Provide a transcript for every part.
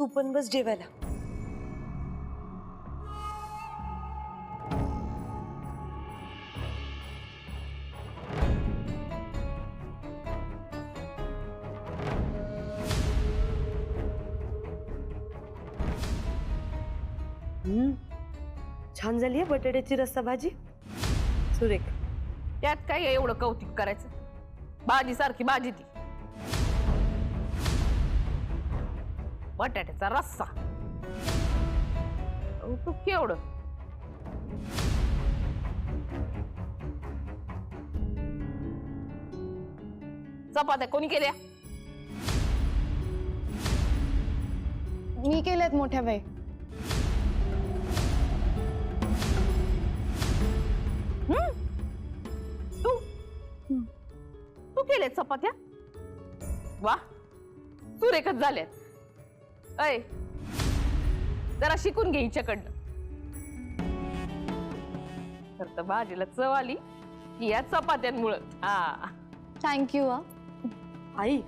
तू पण बस जेवायला. छान झाली आहे बटाट्याची रस्सा भाजी. सुरेख. त्यात काय एवढं कौतुक करायचं? भाजी सारखी भाजी ती. बटाट्याचा रस्सा कौतुक केवढं. चपात्या कोणी केल्या? मी केल्यात मोठ्या बाई. तू केल्यात चपात्या? वा, सुरेखच झाल्यात. अय, जरा शिकून घे हिच्याकडनं. तर भाजीला चव आली की या चपात्यांमुळं. हा, थँक्यू. आई,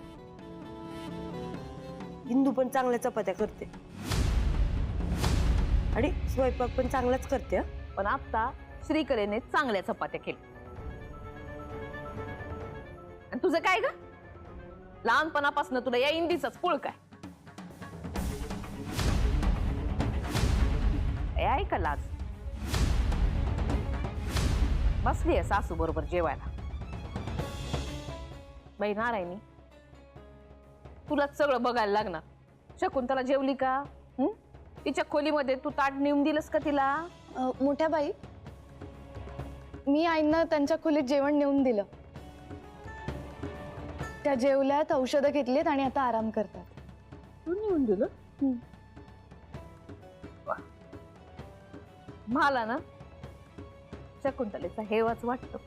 हिंदू पण चांगल्या चपात्या करते आणि स्वयंपाक पण चांगलाच करते. पण आता श्रीकलेने चांगल्या चपात्या केल्या. आणि तुझं काय ग? लहानपणापासून तुला या इंदीचाच पुळ काय? आहे का लाज? बसली आहे सासू बरोबर जेवायला. बाई नारायणी, तुलाच सगळं बघायला लागणार. शकुंतला जेवली का? तिच्या खोलीमध्ये तू ताट नेऊन दिलंस का तिला? मोठ्या बाई, मी आईंना त्यांच्या खोलीत जेवण नेऊन दिलं. त्या जेवल्यात, औषधं घेतलीत आणि आता आराम करतात. तू नेऊन दिलं? मला ना शकुंतलेचा हेवाच वाटतो.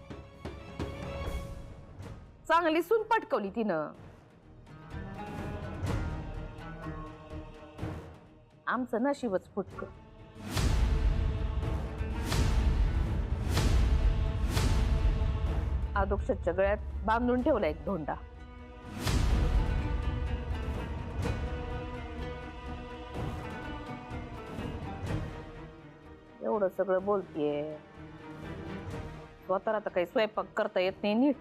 चांगली सून पटकवली तिनं. आमचं नशीबच फुटकं. आदोक्षच्या गळ्यात बांधून ठेवला एक धोंडा. एवढं सगळं बोलतीये, स्वतःला तर काही स्वयंपाक करता येत नाही नीट.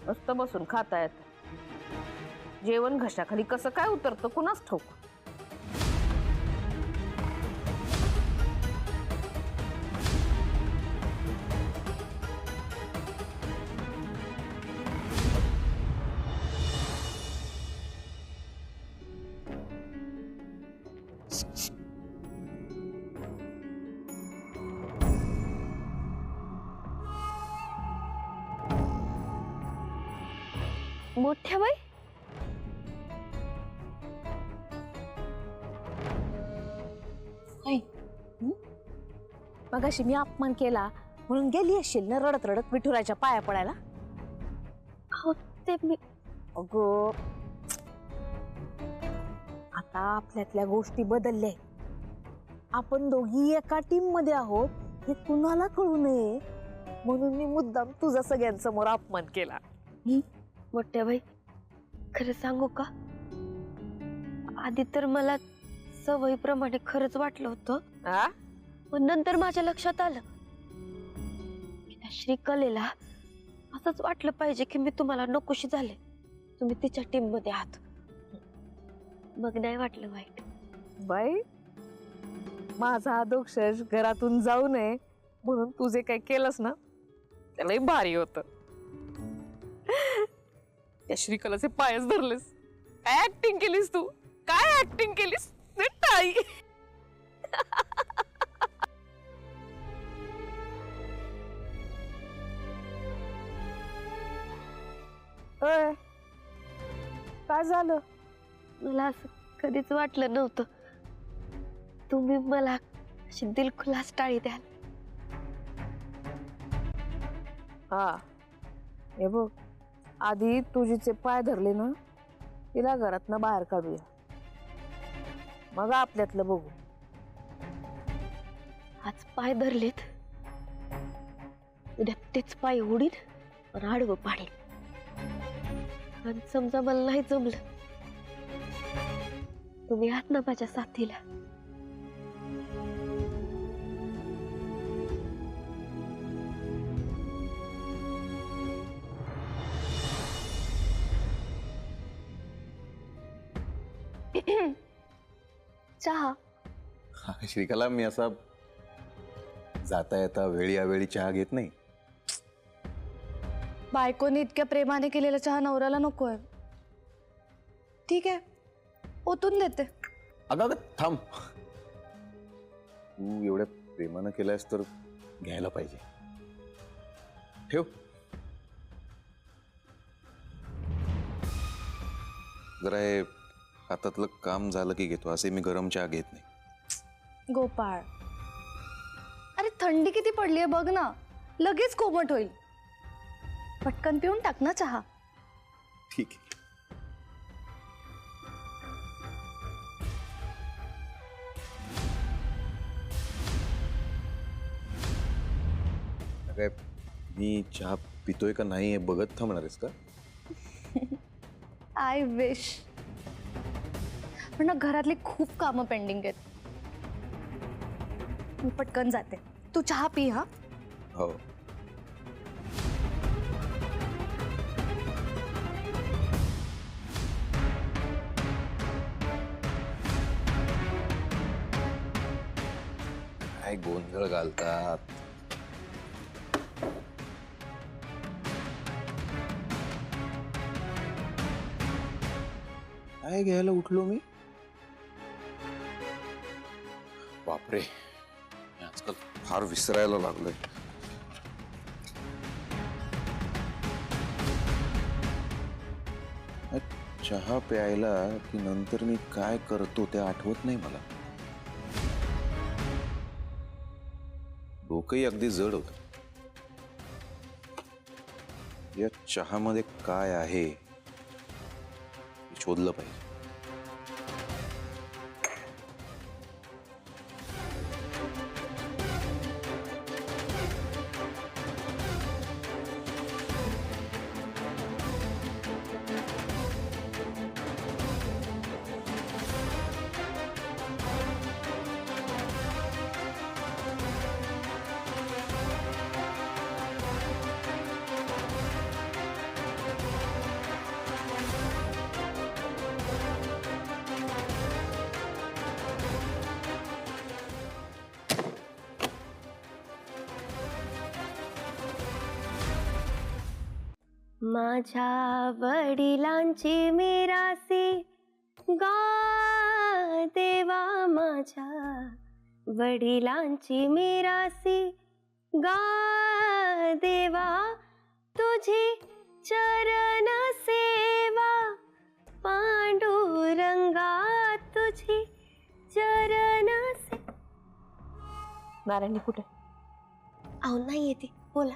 नुसतं बसून खाता येत. जेवण घशाखाली कसं काय उतरतं कुणाच ठाऊक. मोठ्या बाई, मगाशी मी अपमान केला म्हणून गेली असेल ना रडत रडत विठुराच्या पाया पडायला. हो ते मी. अगं, आता आपल्यातल्या गोष्टी बदलल्या. आपण दोघी एका टीम मध्ये आहोत हे कुणाला कळू नये म्हणून मी मुद्दाम तुझा सगळ्यांसमोर अपमान केला. मोठ्या बाई, खरं सांगू का? आधी तर मला सवयीप्रमाणे खरंच वाटलं होतं, पण नंतर माझ्या लक्षात आलं की त्या श्रीकलेला असंच वाटलं पाहिजे की मी तुम्हाला नकोशी झाले, तुम्ही तिच्या टीम मध्ये आहात. मग नाही वाटलं वाईट. बाई, माझा अधोक्षज घरातून जाऊ नये म्हणून तू जे काही केलंस ना त्यालाही भारी होत. त्या श्रीकलाचे पायच धरलेस. काय ऍक्टिंग केलीस तू? काय ऍक्टिंग केलीस? ताई, काय झालं? मला असं कधीच वाटलं नव्हतं तुम्ही मला अशी दिलखुलास टाळी द्याल. हा, हे बघ, आधी तुझीचे पाय धरले ना तिला घरातनं बाहेर काढूया, मग आपल्यातलं बघू. आज पाय धरलेत, उद्या तेच पाय ओढीन आणि आडवं पाडीन. आणि समजा मला नाही जमलं तुम्ही आहात ना माझ्या साथीला. चहा. श्रीकला, मी असा जाता येता वेळी अवेळी चहा घेत नाही. बायकोने इतक्या प्रेमाने केलेला चहा नवऱ्याला नकोय. ठीक आहे, ओतून देते. अगं अगं थांब, तू एवढ्या प्रेमानं केलायस तर घ्यायला पाहिजे. ठेव. जरा हे हातातलं काम झालं की घेतो, असे मी गरम चहा घेत नाही. गोपाळ, अरे थंडी किती पडलीये बघ ना, लगेच कोमट होईल. पटकन पिऊन टाक ना चहा. ठीक आहे. काय मी चहा पितोय का नाही हे बघत थांबणार आहेस का? I wish. पण ना घरातली खूप कामं पेंडिंग आहेत. मी पटकन जाते, तू चहा पी. हा हो. काय गोंधळ घालतात. काय घ्यायला उठलो मी? बापरे, मी आजकाल फार विसरायला लागलोय. चहा प्यायला की नंतर मी काय करतो ते आठवत नाही मला. डोकंही अगदी जड होत. या चहामध्ये काय आहे हे शोधलं पाहिजे. माझ्या वडिलांची मिरासी गा देवा, माझ्या वडिलांची मिरासी गा देवा, तुझी चरण सेवा पांडुरंगा, तुझी चरण से. नारायणी कुठे? अहो नाही येते, बोला.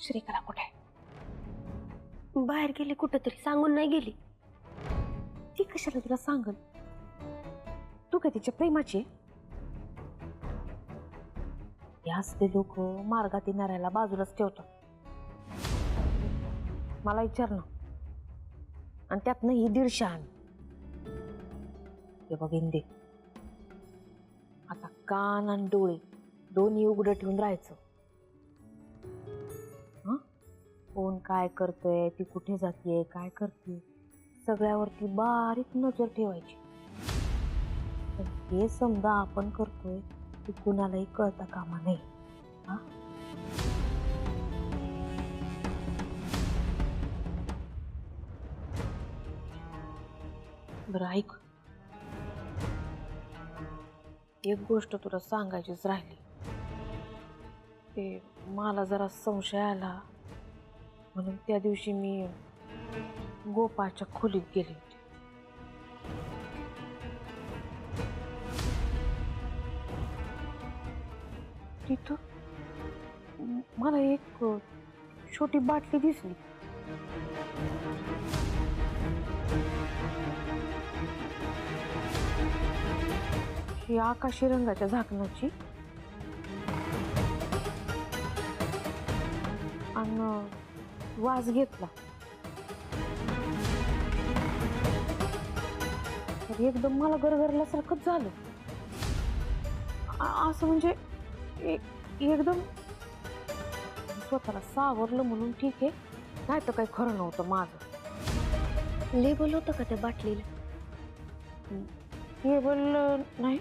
श्रीकला कुठे? बाहेर गेली कुठंतरी, सांगून नाही गेली. ती कशाला तुला सांगल? तू काय तिच्या प्रेमाची? हे असले लोक मार्गात येणाऱ्याला बाजूलाच ठेवतात. मला विचार ना, आणि त्यातनं ही 150 आण. हे बघ इंदे, आता कान आणि डोळे दोन्ही उघडं ठेवून राहायचं. कोण काय करतोय, ती कुठे जाते, काय करते, सगळ्यावरती बारीक नजर ठेवायची. पण हे समजा आपण करतोय ते कुणालाही कळता कामा नये. हा, बरं ऐक, एक गोष्ट तुला सांगायचीच राहिली. ते मला जरा संशय आला म्हणून त्या दिवशी मी गोपाळच्या खोलीत गेले होते. तिथं मला एक छोटी बाटली दिसली. ही आकाशी रंगाच्या झाकणाची वास घेतला तर एकदम मला गरगरल्यासारखंच झालं. असं म्हणजे एकदम स्वतःला सावरलं म्हणून ठीक आहे, नाही तर काही खरं नव्हतं माझं. लेबल होतं का त्या बाटलीला? लेबल नाही,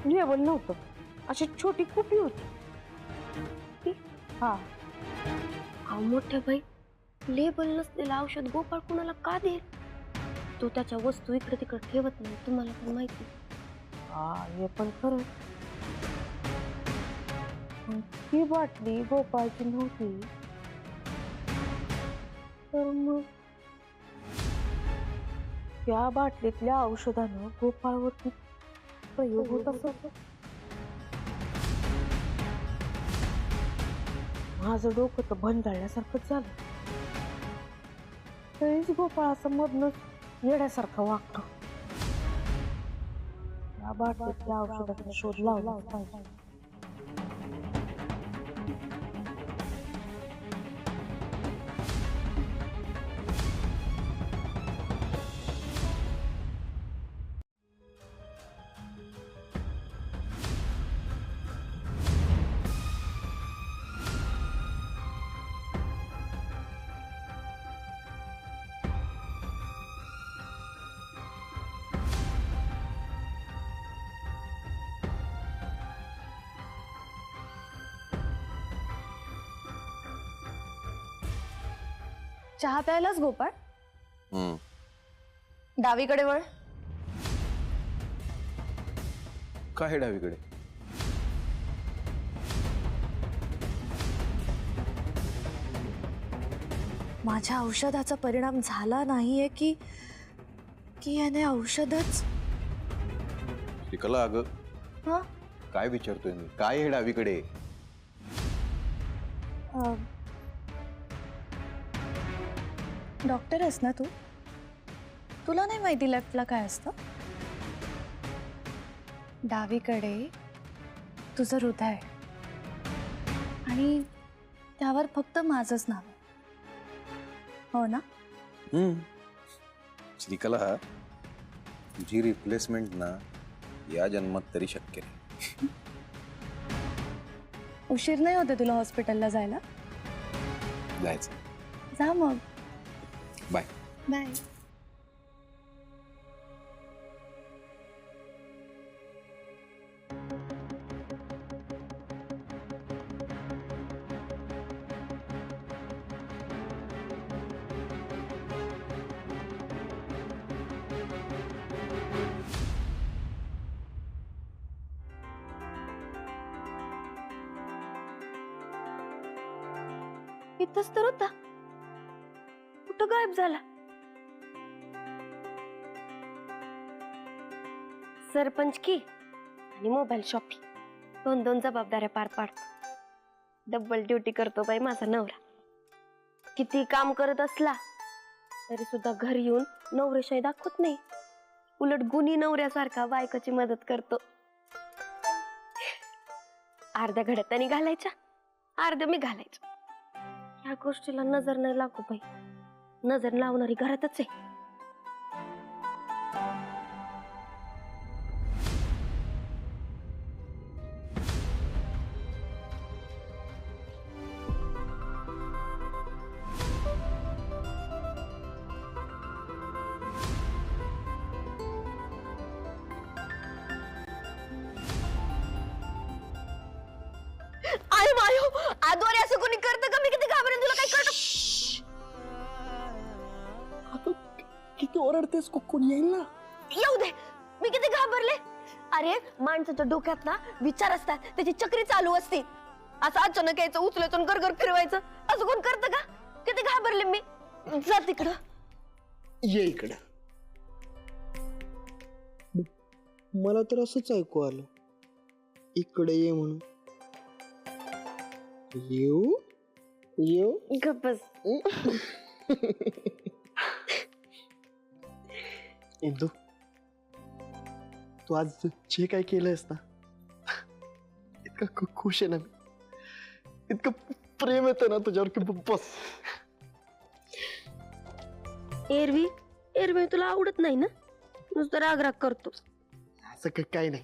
लेबल नव्हतं, अशी छोटी कुपी होती. हा, अहो मोठ्या बाई, लेबल नसलेलं औषध गोपाळ कुणाला का देईल? तो त्याच्या वस्तू इकडे तिकडे ठेवत नाही, तुम्हाला पण माहिती. हा हे पण खरं. पण ती बाटली गोपाळची नव्हती, तर मग त्या बाटलीतल्या औषधानं गोपाळवरती प्रयोग होत असत. माझं डोकं तर भंजाळल्यासारखंच झालं. तरीच गोपाळ असं मधनच येड्यासारखं वागतो. या बाटलीतल्या औषधाचा शोध लावला पाहिजे. चहा प्यायलाच गोपाळ? हम्म. डावीकडे वळ. काय डावीकडे? माझ्या औषधाचा परिणाम झाला नाहीये की की याने औषधच श्रीकला, अगं हा काय विचारतोय मी? काय हे डावीकडे? डॉक्टर आहेस ना तू? तुला नाही माहिती लेफ्टला काय असतं? डावीकडे तुझं हृदय आहे आणि त्यावर फक्त माझंच नाव आहे. हो ना? श्रीकला, तुझी रिप्लेसमेंट ना या जन्मात तरी शक्य नाही. उशीर नाही होते तुला हॉस्पिटलला जायला? जायचं. जा मग. बाय. बाय. इथंच तर होता, कुठं गायब झाला? सरपंच की आणि मोबाईल शॉपिंग, दोन जबाबदाऱ्या पार पाडतो. डबल ड्युटी करतो बाई माझा नवरा. किती काम करत असला तरी सुद्धा घरी येऊन नवरेशाही दाखवत नाही, उलट गुणी नवऱ्यासारखा बायकोची मदत करतो. अर्ध्या घड्यात त्यांनी घालायच्या, अर्ध्या मी घालायच्या. ह्या गोष्टीला नजर नाही लागू बाई, नजर लावणारी घरातच आहे. आय मायो, आदोरे असं कोणी करतं का? मी किती घाबरेन, तुला काय कळतं? किती ओरडतेस? कोणी येईल ना? येऊ दे, मी किती घाबरले. अरे माणसाच्या डोक्यात ना विचार असतात, त्याची चक्री चालू असते. असं अचानक यायचं, उचलायचं, गरगर फिरवायचं, असं कोण करतं का? किती घाबरले मी. जा तिकडं. ये इकडं. मला तर असंच ऐकू आलं, इकडे ये म्हणून. येऊ येऊ. गप्प बस. इंदू, तू आज जे काय केलंयस ना, इतकं खुश आहे ना मी, इतकं प्रेम येतं ना तुझ्यावर की बस. एरवी एरवी तुला आवडत नाही ना, नुसतं राग करतो. असं काही नाही.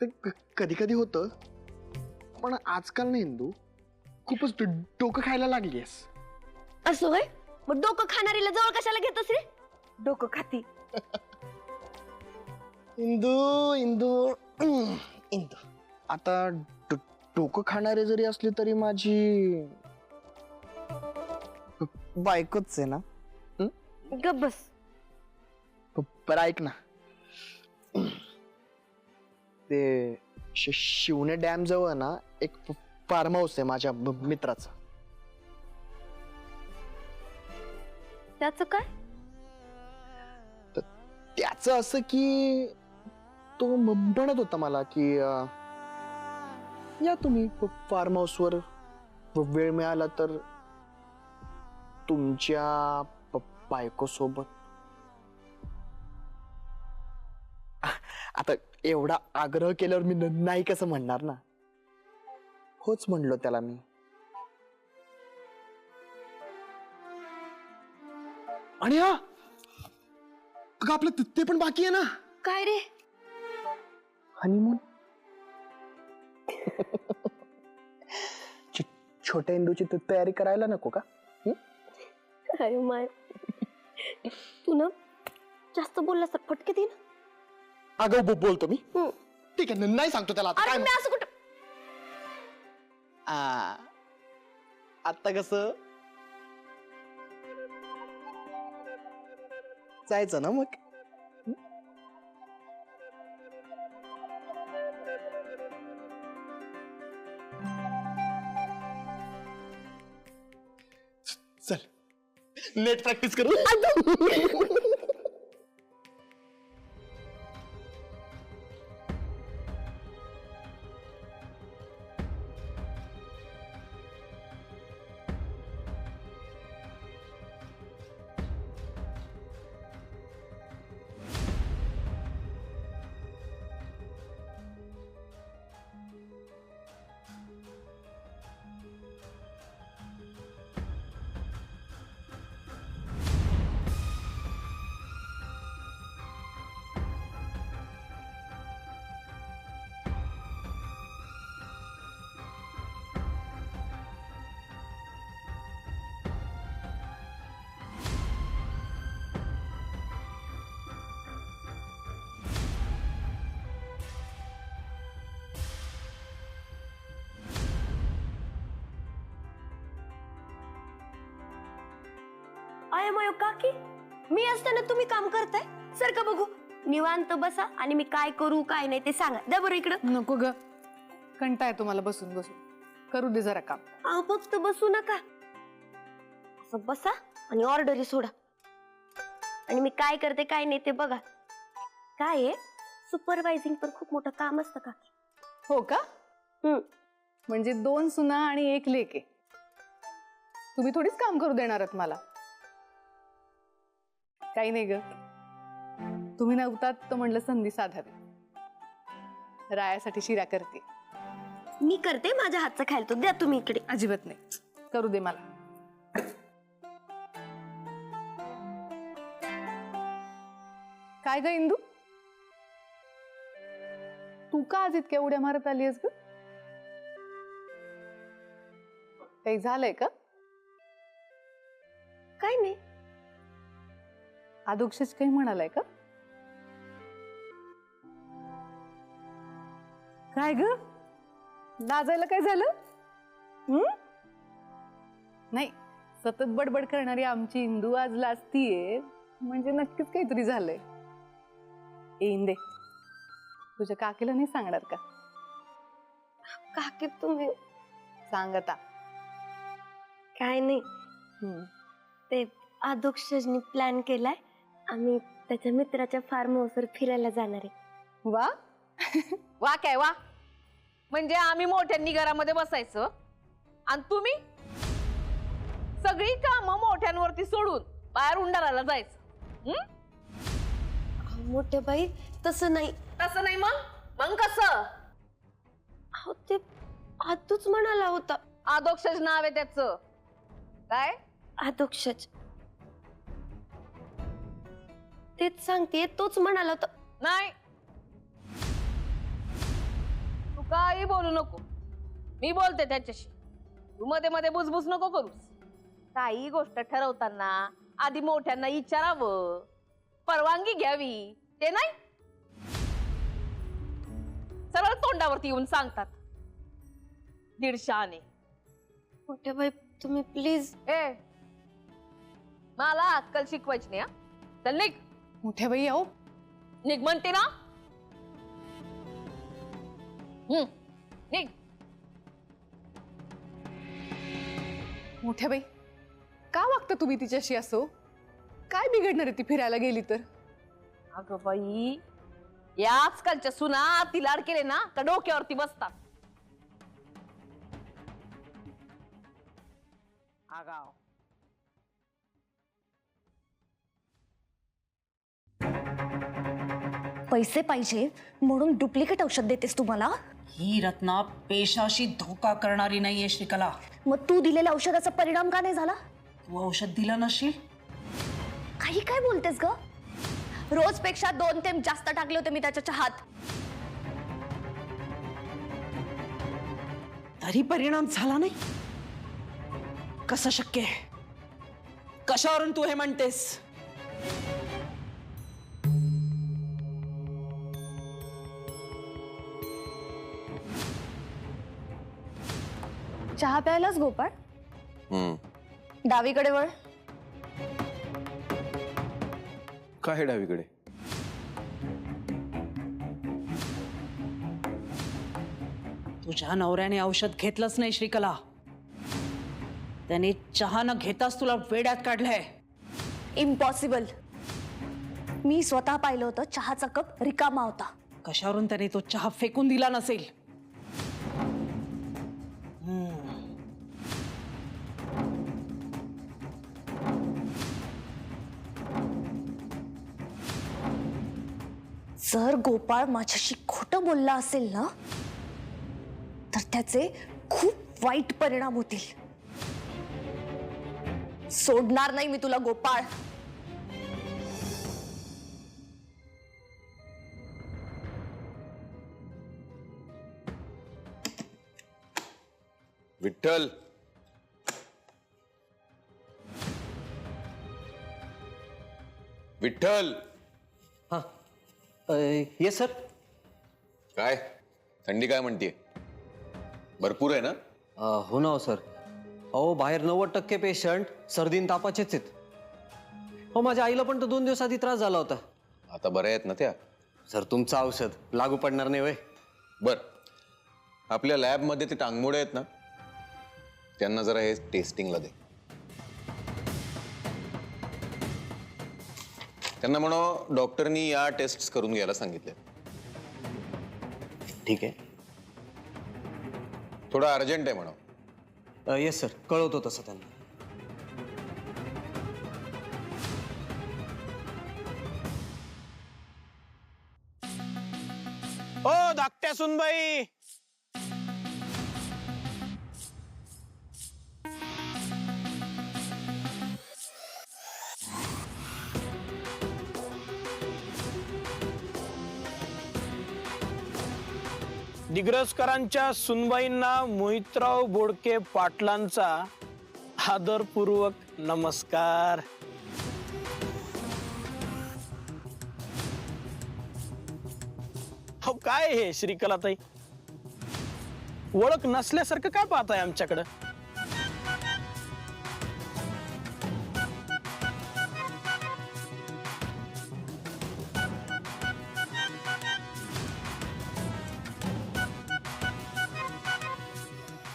ते कधी कधी होतं, पण आजकाल नाही इंदू, खूपच डोकं खायला लागलीस. असं होय? मग डोकं खाणारीला जवळ कशाला घेतोस रे? डोकं खाती. इंदू इंदू इंदू, आता डोकं खाणारे जरी असली तरी माझी बायकोच आहे ना. गप बस. बरं ऐक ना, ते शिवणे डॅम जवळ ना एक फार्म हाऊस आहे माझ्या मित्राचं. त्याचं काय? त्याचं असं की तो म्हणत होता मला की या तुम्ही फार्म हाऊसवर वेळ मिळाला तर तुमच्या बायको सोबत. आता एवढा आग्रह केल्यावर मी नाही कसं म्हणणार ना. होच म्हणलो त्याला मी. आणि हा अगं, आपलं ते पण बाकी आहे ना. काय रे? हनीमून. छोट्या इंदूची तयारी करायला नको का? अरे माय, तू ना जास्त बोललास तर फटके दे ना. अगं बोलतो मी. ठीक आहे, नाही सांगतो त्याला आता. अरे काय मी असं कुठं. आता कसं जायचं ना मग. चल नेट प्रॅक्टिस करू. आय मयो काकी, मी असताना तुम्ही काम करताय? सर का बघू. निवांत बसा आणि मी काय करू काय नाही ते सांगा. द्या बरं इकडं. नको ग, कंटाळ तुम्हाला बसून बसून. करू दे जरा काम. अहो फक्त बसू नका, असं बसा आणि ऑर्डरी सोडा. आणि मी काय करते काय नाही ते बघा. काय आहे, सुपरवायझिंग पण खूप मोठं काम असतं का? हो का? म्हणजे 2 सुना आणि 1 लेक आहे. तुम्ही थोडीच काम करू देणार आहात मला. काही नाही ग, तुम्ही नव्हतात तर म्हणलं संधी साधावी. रायासाठी शिरा करते. मी करते, माझ्या हातचं खायला तो द्या तुम्ही इकडे. अजिबात नाही, करू दे मला. काय ग इंदू, तू का आज इतक्या उड्या मारत आली आहेस ग? काही झालंय का? काय नाही. आदोक्षच काही म्हणालाय का? काय ग, लाजायला काय झालं? नाही, सतत बडबड करणारी आमची इंदू आज लाजतीये म्हणजे नक्कीच काहीतरी झालंय. इंदे, तुझ्या काकीला नाही सांगणार का? काकी तुम्ही. सांग आता. काय नाही, ते आदोक्षजनी प्लॅन केलाय. आम्ही त्याच्या मित्राच्या फार्म हाऊसवर फिरायला जाणार आहे. वा वा, काय वा. म्हणजे आम्ही मोठ्यांनी घरामध्ये बसायचं आणि तुम्ही सगळी कामं मोठ्यांवरती सोडून बाहेर उंडाराला जायचं. मोठे बाई, तसं नाही. तसं नाही मग? मग कसं? अहो ते आतूच म्हणाला होता. आदोक्षच नाव आहे त्याचं. काय? अधोक्षज. तेच सांगते, तोच म्हणाला होता. नाही, तू काही बोलू नको. मी बोलते त्याच्याशी. तू मध्ये मध्ये बुजबुज नको करूस. काही गोष्ट ठरवताना आधी मोठ्यांना विचारावं, परवानगी घ्यावी. ते नाही सरळ तोंडावरती येऊन सांगतात. दीडशाने. मोठे भाई तुम्ही प्लीज. मला अक्कल शिकवायची नाही. चल निघ. मोठ्या बाई अहो, निघ म्हणते ना. निघ. मोठ्या बाई का वागता तुम्ही तिच्याशी असो? काय बिघडणार आहे ती फिरायला गेली तर? अगं बाई, या आजकालच्या सुना ती लाड केले ना तर डोक्यावरती बसतात. आगाव. पैसे पाहिजे म्हणून डुप्लिकेट औषध देतेस तुम्हाला? ही रत्ना पेशाशी धोका करणारी नाहीये श्रीकला. मग तू दिलेल्या औषधाचा परिणाम का नाही झाला? तू औषध दिलं नशील. काही काय बोलतेस ग? रोज पेक्षा 2 थेंब जास्त टाकले होते मी त्याच्या चहात. तरी परिणाम झाला नाही. कसं शक्य आहे? कशावरून तू हे म्हणतेस? चहा प्यायलाच गोपाळ? डावीकडे वळ. काय डावीकडे? तुझ्या नवऱ्याने औषध घेतलंच नाही श्रीकला. त्याने चहा न घेताच तुला वेड्यात काढलंय. इम्पॉसिबल. मी स्वतः पाहिलं होतं, चहाचा कप रिकामा होता. कशावरून त्याने तो चहा फेकून दिला नसेल? जर गोपाळ माझ्याशी खोटं बोलला असेल ना, तर त्याचे खूप वाईट परिणाम होतील. सोडणार नाही मी तुला गोपाळ. विठ्ठल, विठ्ठल. Yes sir. काय थंडी काय म्हणतीये? भरपूर आहे ना? हो ना सर. अहो बाहेर 90% पेशंट सर्दीन तापाचेच आहेत. हो माझ्या आईला पण तर 2 दिवस आधी त्रास झाला होता. आता बऱ्या आहेत ना त्या? सर तुमचं औषध लागू पडणार नाही वय? बर, आपल्या लॅबमध्ये ते टांगमोडे आहेत ना, त्यांना जरा हे टेस्टिंगला दे. त्यांना म्हणो डॉक्टरनी या टेस्ट करून घ्यायला सांगितले. ठीक आहे. थोडं अर्जंट आहे म्हणो. येस सर, कळवतो तसं त्यांना. ओ धाकट्या सुनबाई, दिग्रसकरांच्या सुनबाईंना मोहितराव बोडके पाटलांचा आदरपूर्वक नमस्कार. हो काय हे श्रीकलाताई, ओळख नसल्यासारखं काय पाहताय आमच्याकडं?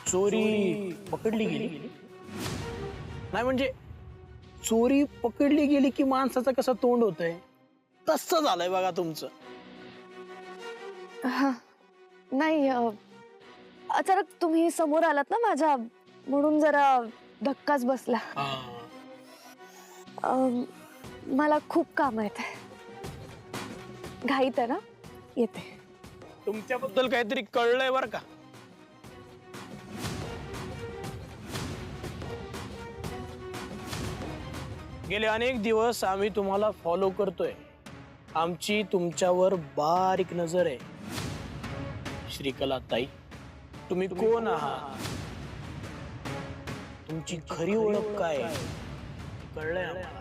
चोरी पकडली गेली नाही म्हणजे चोरी पकडली गेली की माणसाचं कसं तोंड होतंय तसं झालंय बघा तुमचं. नाही, अचानक तुम्ही समोर आलात ना माझ्या, म्हणून जरा धक्काच बसला. मला खूप काम आहेत, घाईत आहे ना, येते. तुमच्याबद्दल काहीतरी कळलंय बरं का. गेले अनेक दिवस आम्ही तुम्हाला फॉलो करतोय. आमची तुमच्यावर बारीक नजर आहे. श्रीकला ताई, तुम्ही कोण आहात, तुमची खरी ओळख काय कळलंय आम्हाला.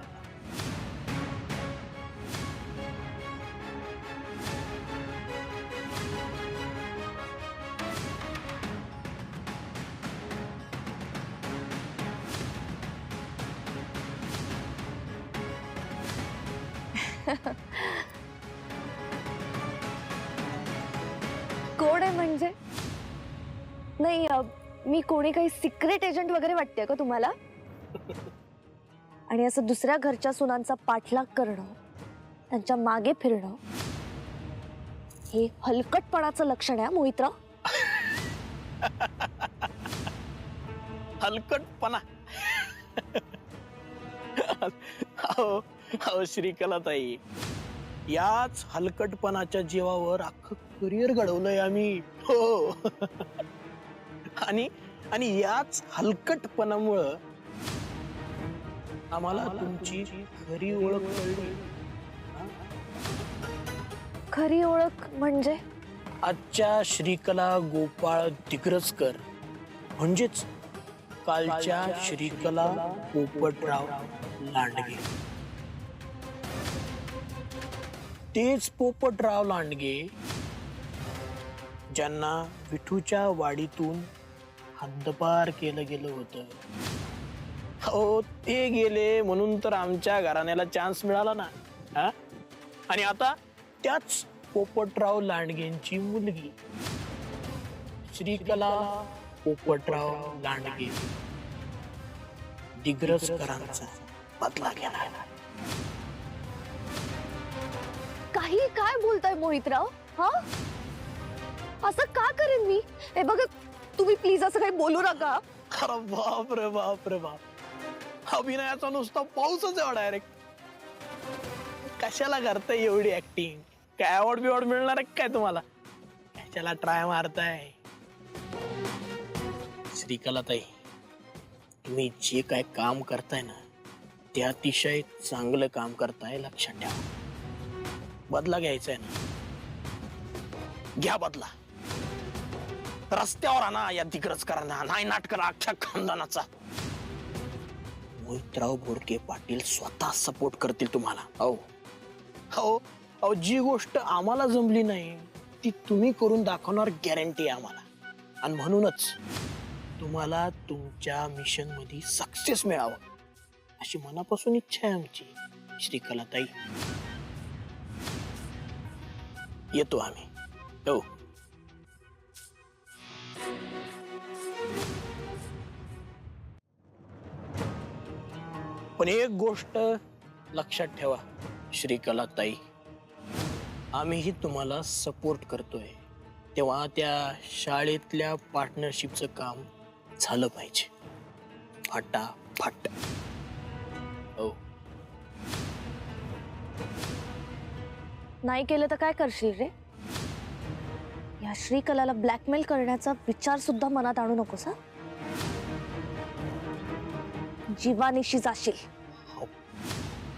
कोण आहे म्हणजे? नाही मी कोणी काही सिक्रेट एजंट वगैरे वाटते का तुम्हाला? आणि असं दुसऱ्या घरच्या सुनांचा पाठलाग करणं, त्यांच्या मागे फिरणं, हे हलकटपणाचं लक्षण आहे मोहितराव. हलकटपणा? अहो अहो श्रीकला ताई, याच हलकटपणाच्या जीवावर अख्खं करिअर घडवलंय आम्ही. हो. आणि याच हलकटपणामुळं आम्हाला तुमची खरी ओळख कळली. खरी ओळख म्हणजे? आजच्या श्रीकला गोपाळ दिग्रजकर म्हणजेच कालच्या श्रीकला पोपटराव लांडगे. तेच पोपटराव लांडगे ज्यांना विठूच्या वाडीतून हद्दपार केलं गेलं होतं. हो, ते गेले म्हणून तर आमच्या घराण्याला चान्स मिळाला ना. हा? आणि आता त्याच पोपटराव लांडगेंची मुलगी श्रीकला पोपटराव लांडगे दिग्रजकरांचा बदला घेणार. काही काय बोलताय मोहितराव? हा, असं का करेन मी? हे बघा, तुम्ही प्लीज असं काही बोलू नका. अरे बाप रे बाप रे बाप, अभिनयाचा नुसता पाऊसच आहे डायरेक्ट. कशाला करताय एवढी ऍक्टिंग? काय अवॉर्ड बिवॉर्ड मिळणार आहे काय तुम्हाला? कशाला ट्राय मारताय? श्रीकला ताई, तुम्ही जे काय काम करताय ना, ते अतिशय चांगलं काम करताय, लक्षात ठेवा. बदला घ्यायचा आहे ना, घ्या बदला. रस्त्यावर आणा या दिग्रजकरांना, नाही नाटकाला अख्ख्या खानदानाचा. मोहितराव बोडके पाटील स्वतः सपोर्ट करतील तुम्हाला. हो हो अहो, जी गोष्ट आम्हाला जमली नाही ती तुम्ही करून दाखवणार गॅरंटी आहे आम्हाला. आणि म्हणूनच तुम्हाला तुमच्या मिशन मध्ये सक्सेस मिळावं अशी मनापासून इच्छा आहे आमची. श्रीकला ताई, येतो आम्ही. हो. पण एक गोष्ट लक्षात ठेवा श्रीकला ताई, आम्हीही तुम्हाला सपोर्ट करतोय, तेव्हा त्या शाळेतल्या पार्टनरशिपचं काम झालं पाहिजे फटाफट. हो. नाही केलं तर काय करशील रे? या श्रीकलाला ब्लॅकमेल करण्याचा विचार सुद्धा मनात आणू नकोस. जीवानिशी जाशील.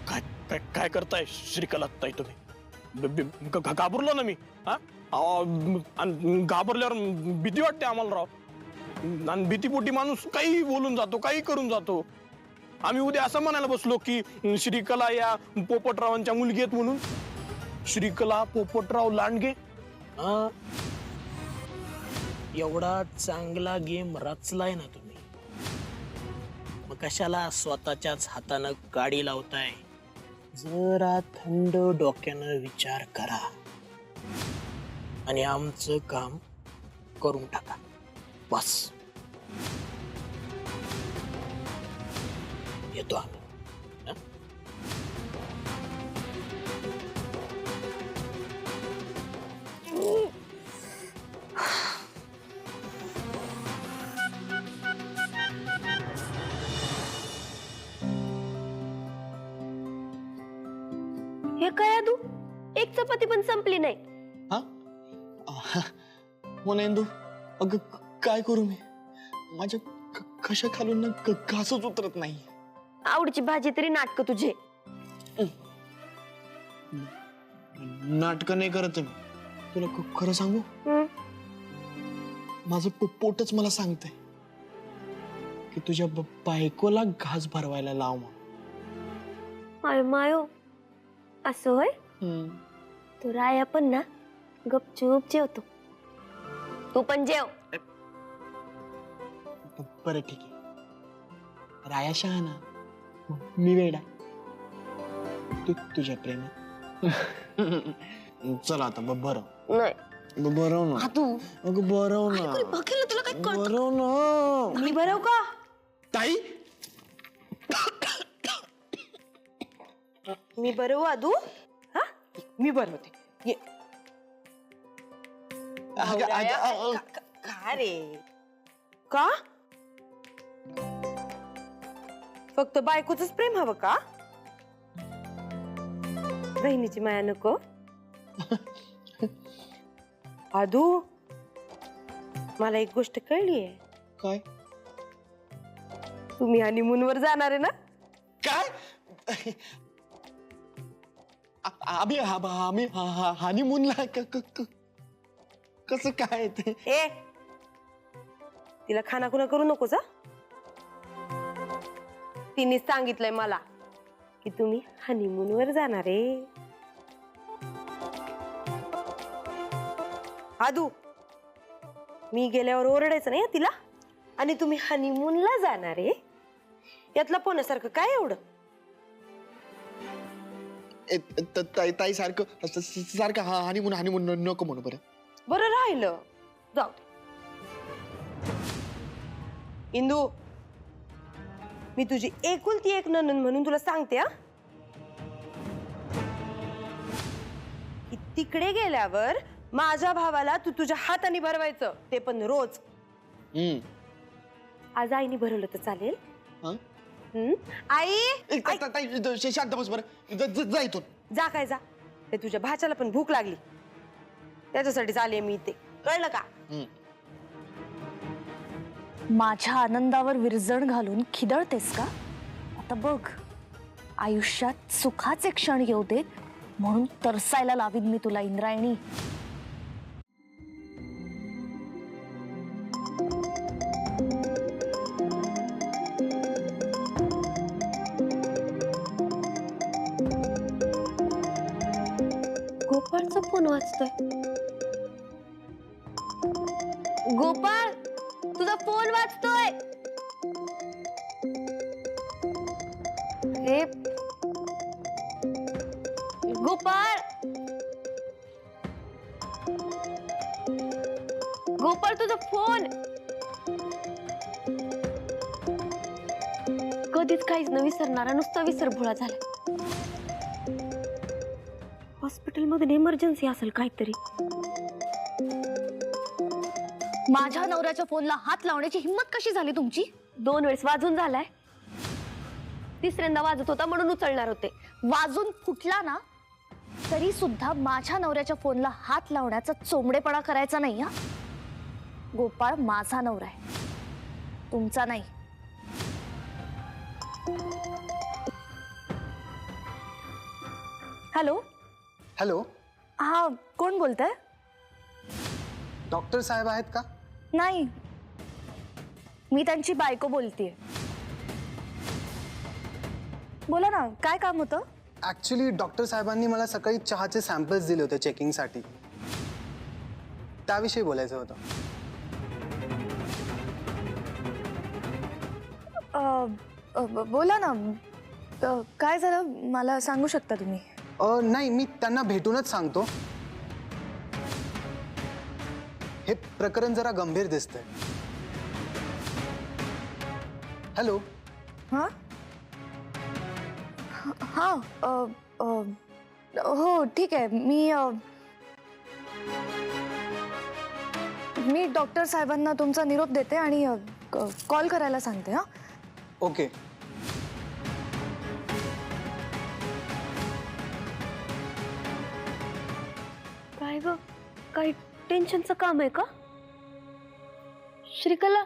काय काय काय करताय श्रीकला ताई तुम्ही? घाबरलो ना मी. घाबरल्यावर भीती वाटते आम्हाला राव. आणि भीतीपोटी माणूस काही बोलून जातो, काही करून जातो. आम्ही उद्या असं म्हणायला बसलो की श्रीकला या पोपटरावांच्या मुलगी आहेत म्हणून. श्रीकला पोपटराव लांडगे. एवढा चांगला गेम रचलाय ना तुम्ही, मग कशाला स्वतःच्याच हातानं गाडी लावताय? जरा थंड डोक्यानं विचार करा आणि आमचं काम करून टाका बस. येतो आम्ही. हे काय तू? एक चपाती पण संपली नाही. इंदू, अगं काय करू मी? माझ्या कशा खालून घासच उतरत नाही. आवडीची भाजी तरी नाटक तुझे. नाटक नाही करत मी. तुला खरं सांगू, माझं पोटच मला सांगतंय की तुझ्या बायकोला घास भरवायला लाव मग. माय मायो असं होय. तू राया पण ना गपचूप जेवतो. तू पण जेव. बरं ठीक आहे. राया शहाणा, मी वेडा. तू तुझ्या प्रेमात. चल आता बरं. नाही बरव ना तू. अगं बरव ना. बघेल तुला काय कळत. बरव ना. मी भरव का? ताई मी भरवू आदू. हा मी भरवते. ये. का रे? का फक्त बायकोच प्रेम हवं का? बहिणीची माया नको. आदू मला एक गोष्ट कळलीये. काय? तुम्ही हनीमूनवर जाणार आहे ना? काय? आम्ही हनीमूनला कसं काय ते? ए तिला खानाखुना करू नकोस हा. तिने सांगितलंय मला की तुम्ही हनीमूनवर जाणार आहे. आदू मी गेल्यावर ओरडायचं नाही तिला. आणि तुम्ही हनीमूनला जाणार आहे यातला पोहण्यासारखं काय एवढं? ताई सारखं हनीमून नको म्हणू. बरं बरं राहिलं. जाऊ इंदू, मी तुझी एकुलती एक नणंद म्हणून तुला सांगते हा की तिकडे गेल्यावर माझ्या भावाला तू तुझ्या हाताने भरवायचं, ते पण रोज. आज आईने भरवलं तर चालेल? आई शांत बस. बरं जा इथून. जा काय जा. ते तुझ्या भाच्याला पण भूक लागली त्याच्यासाठीच आले मी इथे. कळलं का? माझ्या आनंदावर विरजण घालून खिदळतेस का? आता बघ, आयुष्यात सुखाचे क्षण येऊ देत म्हणून तरसायला लावीन मी तुला इंद्रायणी. गोपाळचा फोन वाजतोय. गोपाळ तुझा फोन वाजतोय. हे गोपाळ, गोपाळ तुझा फोन. कधीच काहीच न विसरणारा नुसता विसरभोळा झाला. हॉस्पिटलमध्ये इमर्जन्सी असेल काहीतरी. माझ्या नवऱ्याच्या फोनला हात लावण्याची हिम्मत कशी झाली तुमची? 2 वेळेस वाजून झालाय. तिसऱ्यांदा वाजत होता म्हणून उचलणार होते. वाजून फुटला ना तरी सुद्धा माझ्या नवऱ्याच्या फोनला हात लावण्याचा चोमडेपणा करायचा नाही हा. गोपाळ माझा नवरा आहे, तुमचा नाही. हॅलो हॅलो, हा कोण बोलतंय? डॉक्टर साहेब आहेत का? नाही, मी त्यांची बायको बोलतेय. बोला ना, काय काम होतं? ऍक्च्युली डॉक्टर साहेबांनी मला सकाळी चहाचे सॅम्पल्स दिले होते चेकिंगसाठी, त्याविषयी बोलायचं होतं. बोला ना, काय झालं मला सांगू शकता तुम्ही? नाही, मी त्यांना भेटूनच सांगतो. हे प्रकरण जरा गंभीर दिसतंय. हॅलो. हां हां हो ठीक आहे. मी डॉक्टर साहेबांना तुमचा निरोप देते आणि कॉल करायला सांगते. हां ओके. काय ग, काही टेन्शनचं काम आहे का श्रीकला?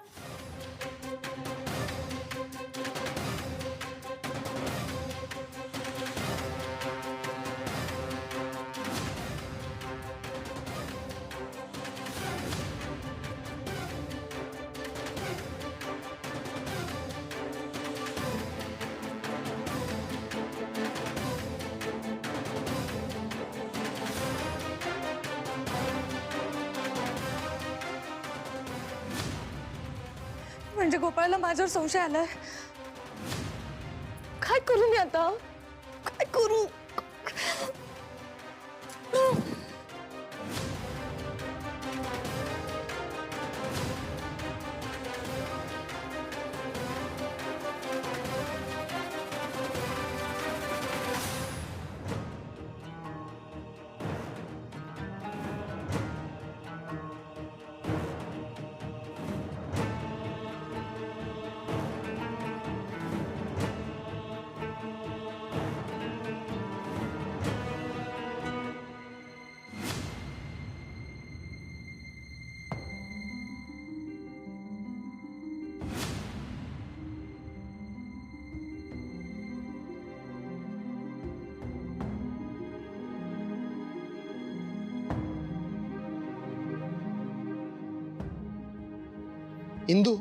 म्हणजे गोपाळला माझ्यावर संशय आलाय. काय करू मी आता? काय करू? इंदू,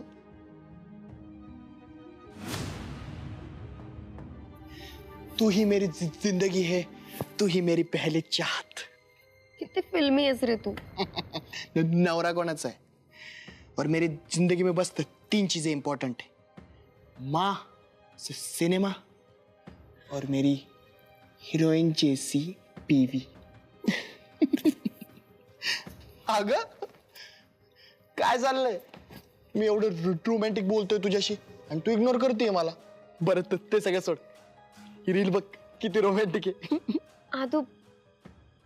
तू ही मेरी जिंदगी है, तू ही मेरी पहली चाहत. किती फिल्मी आहेस रे तू. नवरा कोणाचा है? और मेरी जिंदगी में बस 3 चीजें इंपॉर्टेंट है, माँ, सिनेमा और मेरी हीरोइन जैसी बीवी. अग काय चाललंय? मी एवढं रोमॅन्टिक बोलतोय तुझ्याशी आणि तू इग्नोर करतेय मला. बरं ते सगळं सोड, ही रील बघ किती रोमॅन्टिक आहे. आदू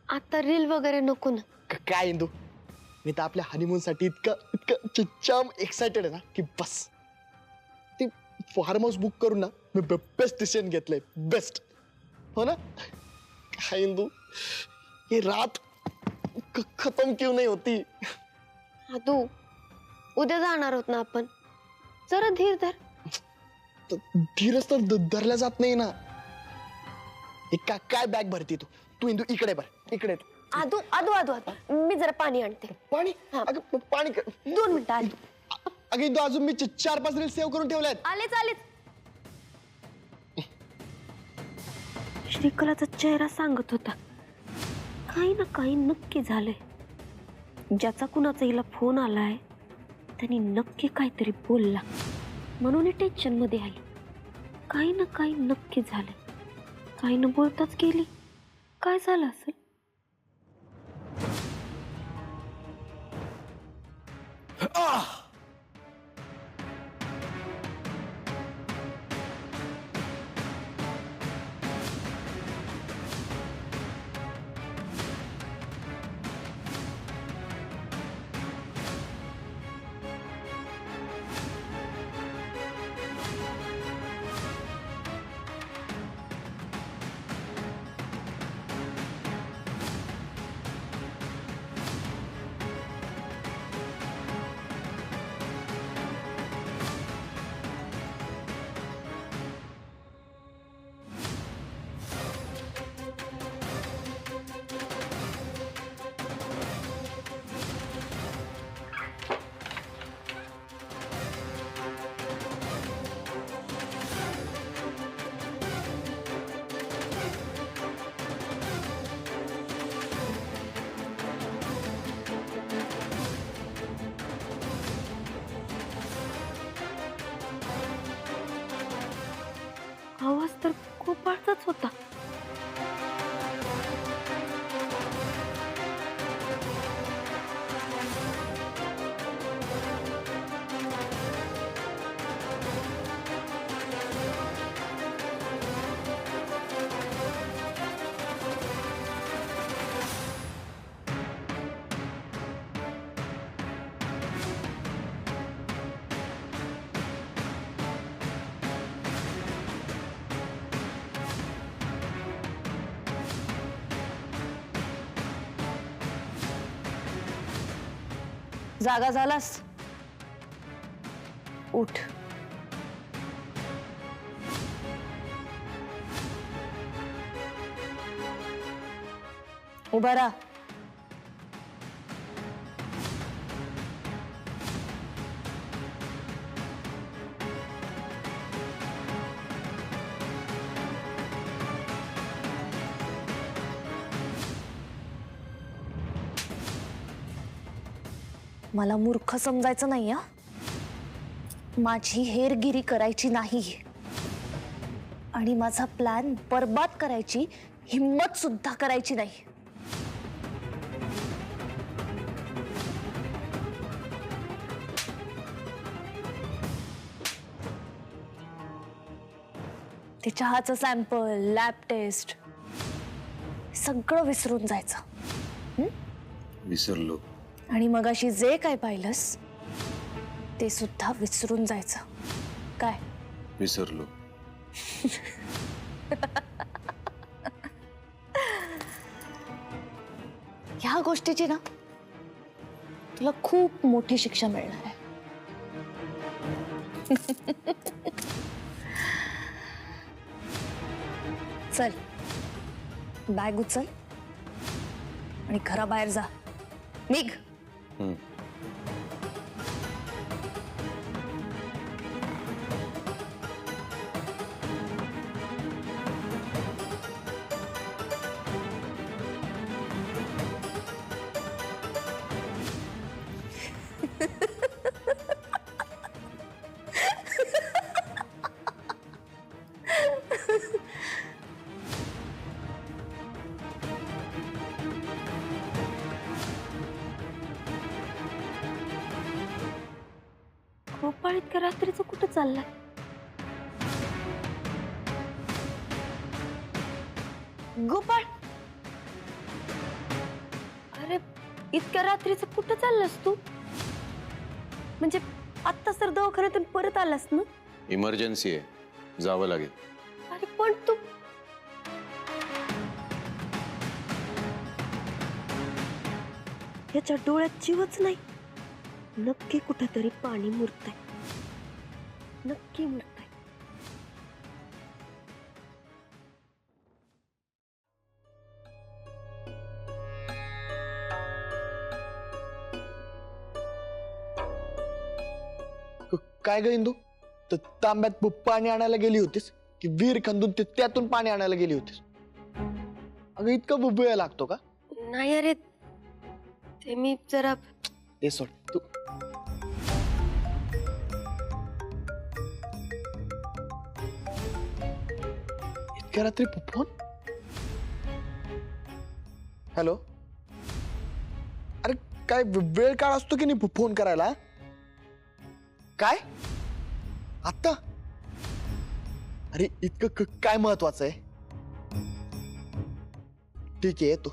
आता रील वगैरे नको ना. काय इंदू, मी तर आपल्या हनीमून साठी इतकं चिच्चाम एक्साइटेड आहे ना की बस. ती फार्म हाऊस बुक करून ना मी बेस्ट डिसिजन घेतलंय, बेस्ट. हो ना? काय इंदू, ये रात खत्म क्यों नहीं होती? आदू उद्या जाणार आहोत ना आपण, जरा धीर धर. धीरच तर धरला जात नाही ना. काय बॅग भरती तू इंदू, इकडे भर, इकडे. आदू आदू आदू आदू मी जरा पाणी आणते. पाणी? अगं पाणी 2 मिनिटं आदू. अगं इंदू, अजून मी 4-5 रील सेव्ह करून ठेवल्यात. आलेच आलेच. श्रीकलाचा चेहरा सांगत होता काही ना काही नक्की झालंय. ज्याचा कुणाचा हिला फोन आलाय त्यांनी नक्की काहीतरी बोलला म्हणून टेन्शन मध्ये आली. काही ना काही नक्की झालंय. काही न बोलताच गेली. काय झालं असेल? आवाज तर गोपाळचाच होता. जागा झालास? उठ. उभा राहा. मला मूर्ख समजायचं नाही. माझी हेरगिरी करायची नाही आणि माझा प्लॅन बर्बाद करायची हिम्मत सुद्धा करायची नाही. ते चहाचं सॅम्पल, लॅब टेस्ट सगळं विसरून जायचं. विसरलो. आणि मगाशी जे काय पाहिलंस ते सुद्धा विसरून जायचं. काय? विसरलो. ह्या गोष्टीची ना तुला खूप मोठी शिक्षा मिळणार आहे. चल बॅग उचल आणि घराबाहेर जा. निघ. गोपाळ इतक्या रात्रीचं कुठं चाललाय? गोपाळ, अरे इतक्या रात्रीचं कुठं चाललास तू? म्हणजे आत्ताच तर दवाखान्यातून परत आलास ना? इमर्जन्सी आहे, जावं लागेल. अरे पण तू याच्या डोळ्यात जीवच नाही. नक्की कुठेतरी पाणी मुरतंय, नक्की मुरतंय. काय ग इंदू, तांब्यात पाणी आणायला गेली होतीस की विहीर खंदून त्यातून पाणी आणायला गेली होतीस? अगं इतका वेळ लागतो का? नाही अरे, ते मी जरा ते सोड तू. इतक्या रात्री फोन? हॅलो, अरे काय वेळ काळ असतो की नाही फोन करायला? काय आता? अरे इतकं काय महत्वाचं आहे? ठीक आहे येतो.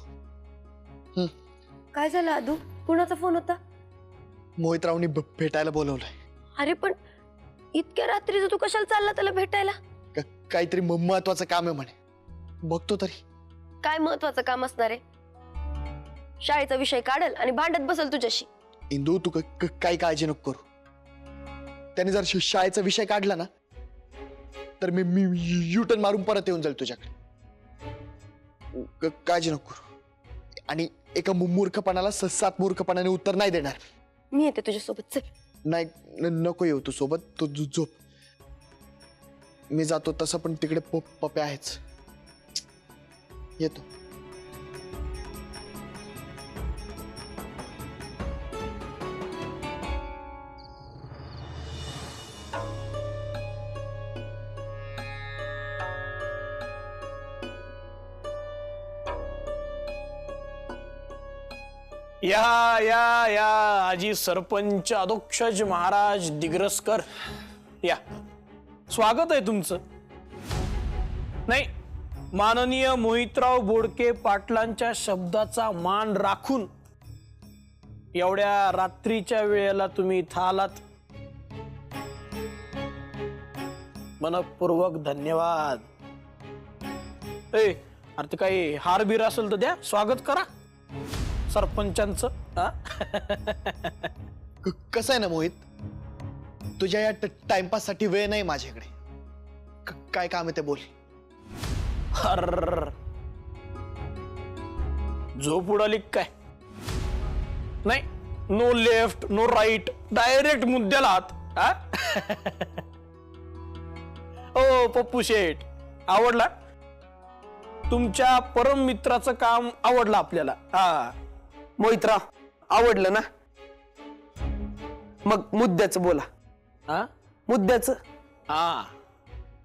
काय झालं आदू? कुणाचा फोन होता? मोहितरावनी भेटायला बोलवलंय. अरे पण इतक्या रात्रीचं तू कशाला चालला त्याला भेटायला? काहीतरी महत्वाचं काम आहे म्हणे, बघतो तरी. काय महत्वाचं काम असणार आहे? शाळेचा विषय काढल आणि भांडत बसल तुझ्याशी. इंदू तू काही काळजी नको करू. त्याने जर शाळेचा विषय काढला ना तर मी युटर्न मारून परत येऊन जाईल तुझ्याकडे. काळजी नको करू. आणि एका मूर्खपणाला 7 मूर्खपणाने उत्तर नाही देणार. मी येते तुझ्यासोबत. चल. नाही नको येऊ तू सोबत, तू झोप. मी जातो तसं पण तिकडे पप्या आहेच. येतो. या या या आजी सरपंच अधोक्षज महाराज दिग्रसकर, या स्वागत आहे तुमचं. नाही, माननीय मोहितराव बोडके पाटलांच्या शब्दाचा मान राखून एवढ्या रात्रीच्या वेळेला तुम्ही इथं आलात, मनपूर्वक धन्यवाद. अरे ते काही हार बीर असेल तर द्या, स्वागत करा सरपंचांचं. कसं आहे ना मोहित, तुझ्या या टाइमपास साठी वेळ नाही माझ्याकडे. काय काम आहे ते बोल. झोप उडाली काय? नाही, no left no right, direct मुद्द्याला हात. ओ पप्पू शेठ, आवडला तुमच्या परम मित्राचं काम? आवडलं आपल्याला. हा मोहितराव, आवडलं ना? मग मुद्द्याचं बोला. हा मुद्द्याचं. हा,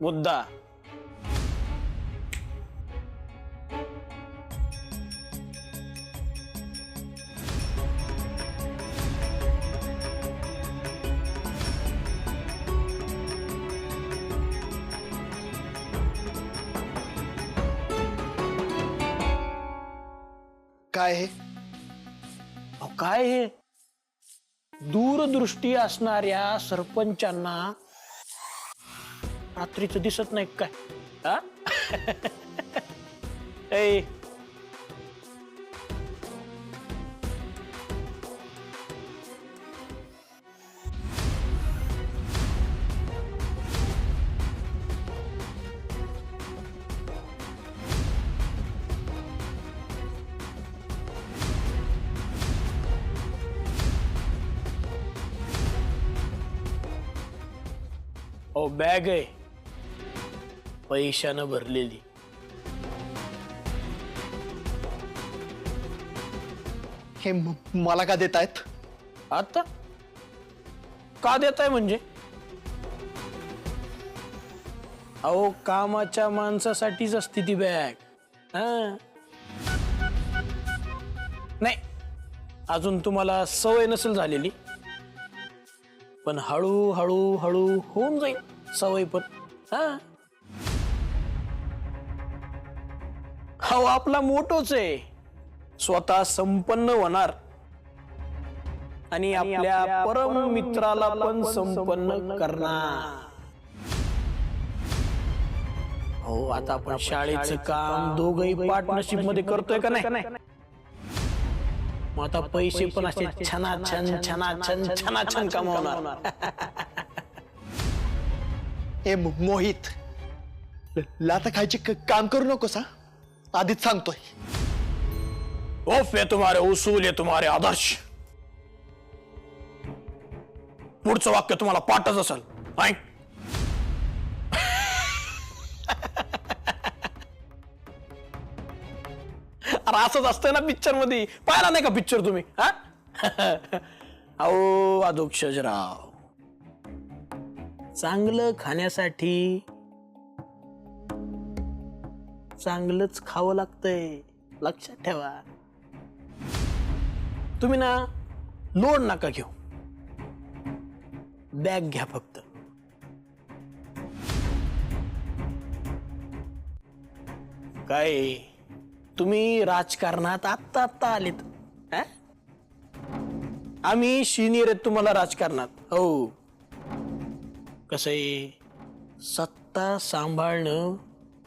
मुद्दा. काय हे? अहो, काय हे? दूरदृष्टी असणाऱ्या सरपंचांना रात्रीच दिसत नाही काय? हा? ए, ओ बॅग आहे पैशानं भरलेली. हे मला का देत आहेत? आता का देताय म्हणजे? अहो, कामाच्या माणसासाठीच असते ती बॅग. हा, नाही अजून तुम्हाला सवय नसेल झालेली, पण हळू हळू हळू होऊन जाईल सवय पण. हा, आपला मोटोच आहे, स्वतः संपन्न होणार आणि आपल्या परम मित्राला पण संपन्न करणार. हो, आता आपण शाळेचं काम दोघही पार्टनरशिप मध्ये करतोय का नाही? मग आता पैसे पण असे छनाछन छनाछन छनाछन कमावणार. हे मोहित, लाता खायचे काम करू नकोस हा, आधीच सांगतोय. ओफ, ये तुम्हारे उसूल, ये तुम्हारे आदर्श. पुढचं वाक्य तुम्हाला पाठच असेल. अरे असंच असतंय ना पिक्चर मध्ये. पाहिला नाही का पिक्चर तुम्ही? हा, अहो अधोक्षजराव, चांगलं खाण्यासाठी चांगलंच खावं लागतंय, लक्षात ठेवा. तुम्ही ना लोड नका घेऊ, बॅग घ्या फक्त. काय तुम्ही राजकारणात आत्ता आत्ता आलेत? आम्ही सिनियर आहेत तुम्हाला राजकारणात. हो, कसं आहे, सत्ता सांभाळणं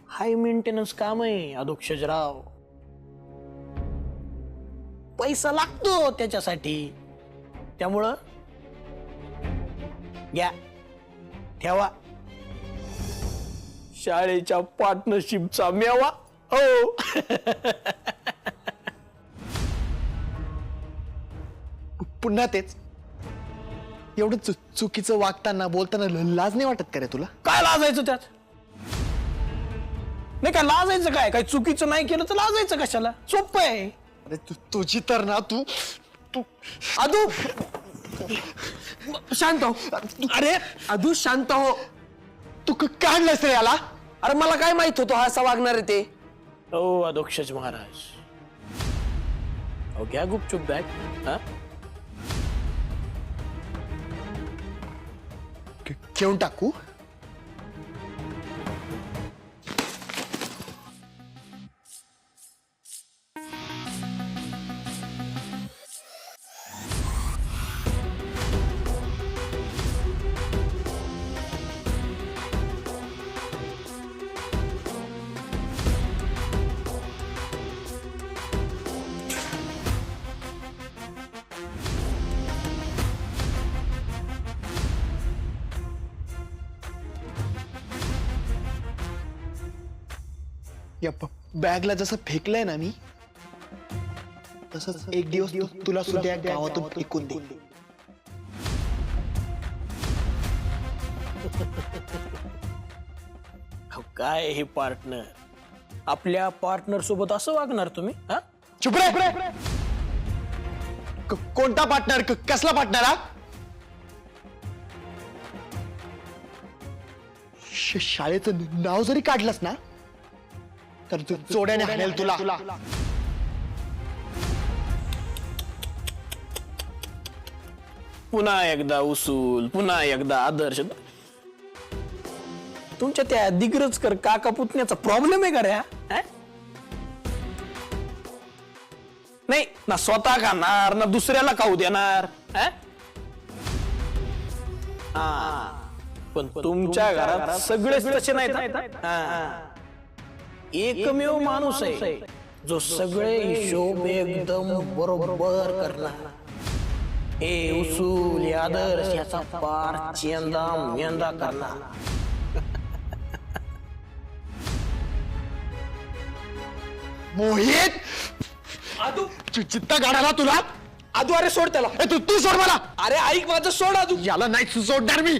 हाय मेंटेनन्स काम आहे अधोक्षजराव. पैसा लागतो त्याच्यासाठी, त्यामुळं घ्या, ठेवा शाळेच्या पार्टनरशिपचा मेवा. हो. पुन्हा तेच, एवढं चुकीचं वागताना बोलताना लाज नाही वाटत का रे तुला? काय लाजायचं त्यात? नाही काय लाजायचं, काय चुकीचं नाही केलं तर लाजायचं कशाला? सोपं आहे. अरे तुझी तर ना, तू अदू शांत हो. अरे अदू शांत हो. तू काढलंस रे याला? अरे मला काय माहित होतं हा असा वागणार आहे ते. ओ अधोक्षज महाराज, घ्या गुपचूप बॅग. हा, घेऊन टाकू? या बॅगला जसं फेकलंय ना मी, तसंच एक दिवस तुला सुद्धा गावातून फेकून दे. काय हे पार्टनर, आपल्या पार्टनर सोबत असं वागणार तुम्ही? हा, चुप रे. कोणता पार्टनर? कसला पार्टनर? हा, शाळेचं नाव जरी काढलंस ना तर तू चोड्याने हाणेल तुला. पुन्हा एकदा उसूल, पुन्हा एकदा आदर्श. तुमच्या त्या दिग्रजकर काका पुतण्याचा प्रॉब्लेम आहे का रे? नाही ना, स्वतः खाणार ना दुसऱ्याला खाऊ देणार. पण तुमच्या घरात सगळेच तसे नाहीत. एकमेव माणूस आहे जो सगळे हिशोब एकदम बरोबर करणार. हे उसूल, हे आदर्श याचा पार चेंदा मेंदा करणार. मोहित, आदू, चित्ता गाडाला तुला. आदू, अरे सोड त्याला. तू सोड मला. अरे ऐक माझं, सोड आदू. याला नाही सोडणार मी.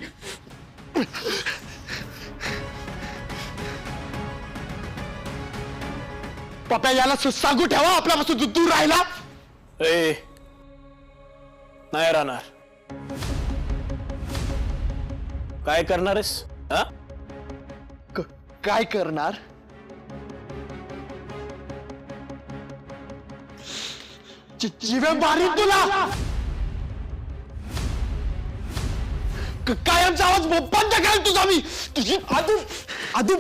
पप्या याला सांगू ठेवा आपल्यापासून दूर राहिला. ए, नाही राहणार. काय करणारेस? काय करणार? जीवे मारीन तुला. कायमचा आवाज बंद करेल तुझा मी. तुझी आदू, आदू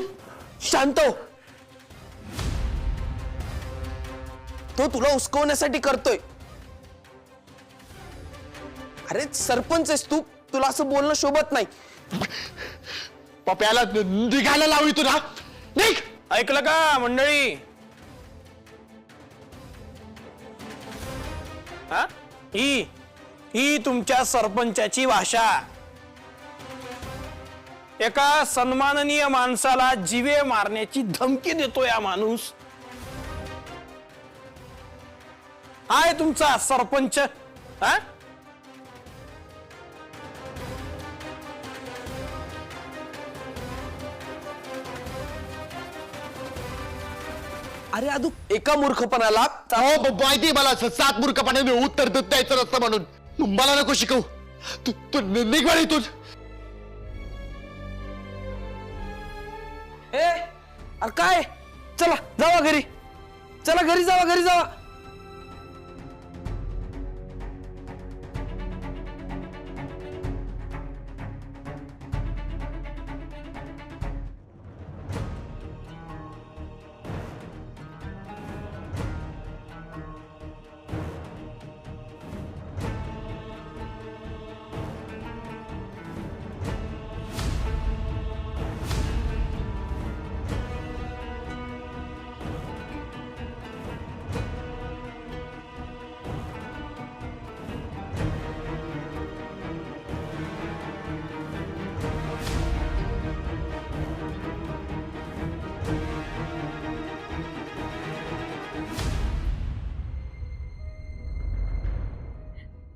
शांत हो. तो तुला उस्कवण्यासाठी करतोय. अरे सरपंच आहेस तू, तुला असं बोलणं शोभत नाही. पप्याला निघायला लावी तुला. निघ. ऐकलं का मंडळी? ही तुमच्या सरपंचाची भाषा. एका सन्माननीय माणसाला जीवे मारण्याची धमकी देतो या माणूस. हाय तुमचा सरपंच. अरे आदू, एका मूर्खपणाला माहिती मला 7 मूर्खपणाने उत्तर द्यायचं नसतं म्हणून. मला नको शिकवू. तू निघ इथून. अरे काय, चला जावा घरी. चला घरी जावा, घरी जावा.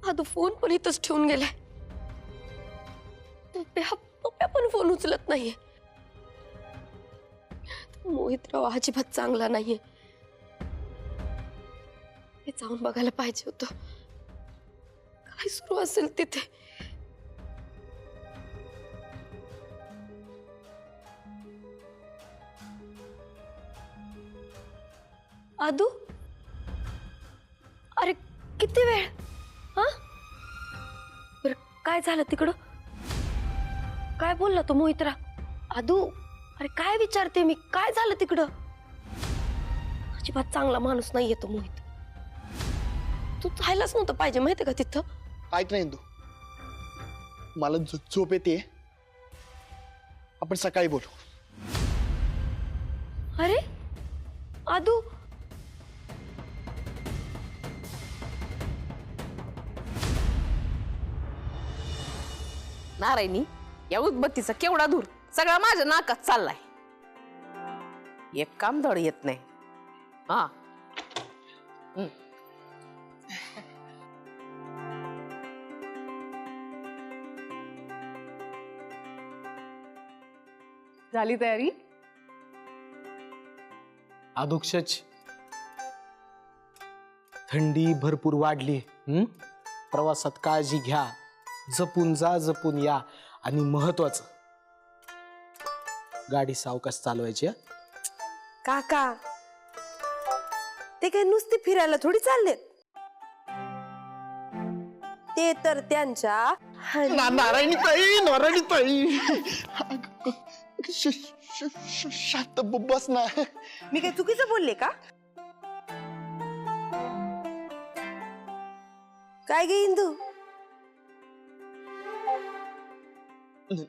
आदू फोन पण इथंच ठेवून गेलाय. पप्या पण फोन उचलत नाहीये. मोहितराव अजिबात चांगला नाहीये. हे जाऊन बघायला पाहिजे होतं काय सुरू असेल तिथे. आदू, अरे किती वेळ? बरं काय झालं तिकडं? काय बोलला तो मोहितरा? आदू, अरे काय विचारते मी, काय झालं तिकडं? अजिबात चांगला माणूस नाहीये तो मोहित. तू जायलाच नव्हतं पाहिजे माहितीये का तिथं. ऐक ना इंदू, मला झोप येते. आपण सकाळी बोलू. अरे आदू, नारायणी, या उदबत्तीचा केवढा दूर, सगळा माझ्या नाकात चाललाय. एक काम धड येत नाही. झाली तयारी? अधोक्षच थंडी भरपूर वाढली. प्रवासात काळजी घ्या. जपून जा, जपून या. आणि महत्वाचं, गाडी सावकाश चालवायची हं? काका ते काय नुसते फिरायला थोडी चाललेत, ते तर त्यांच्या नारायणी ताई शांत बस ना. मी काय चुकीचं बोलले का? काय गे इंदू?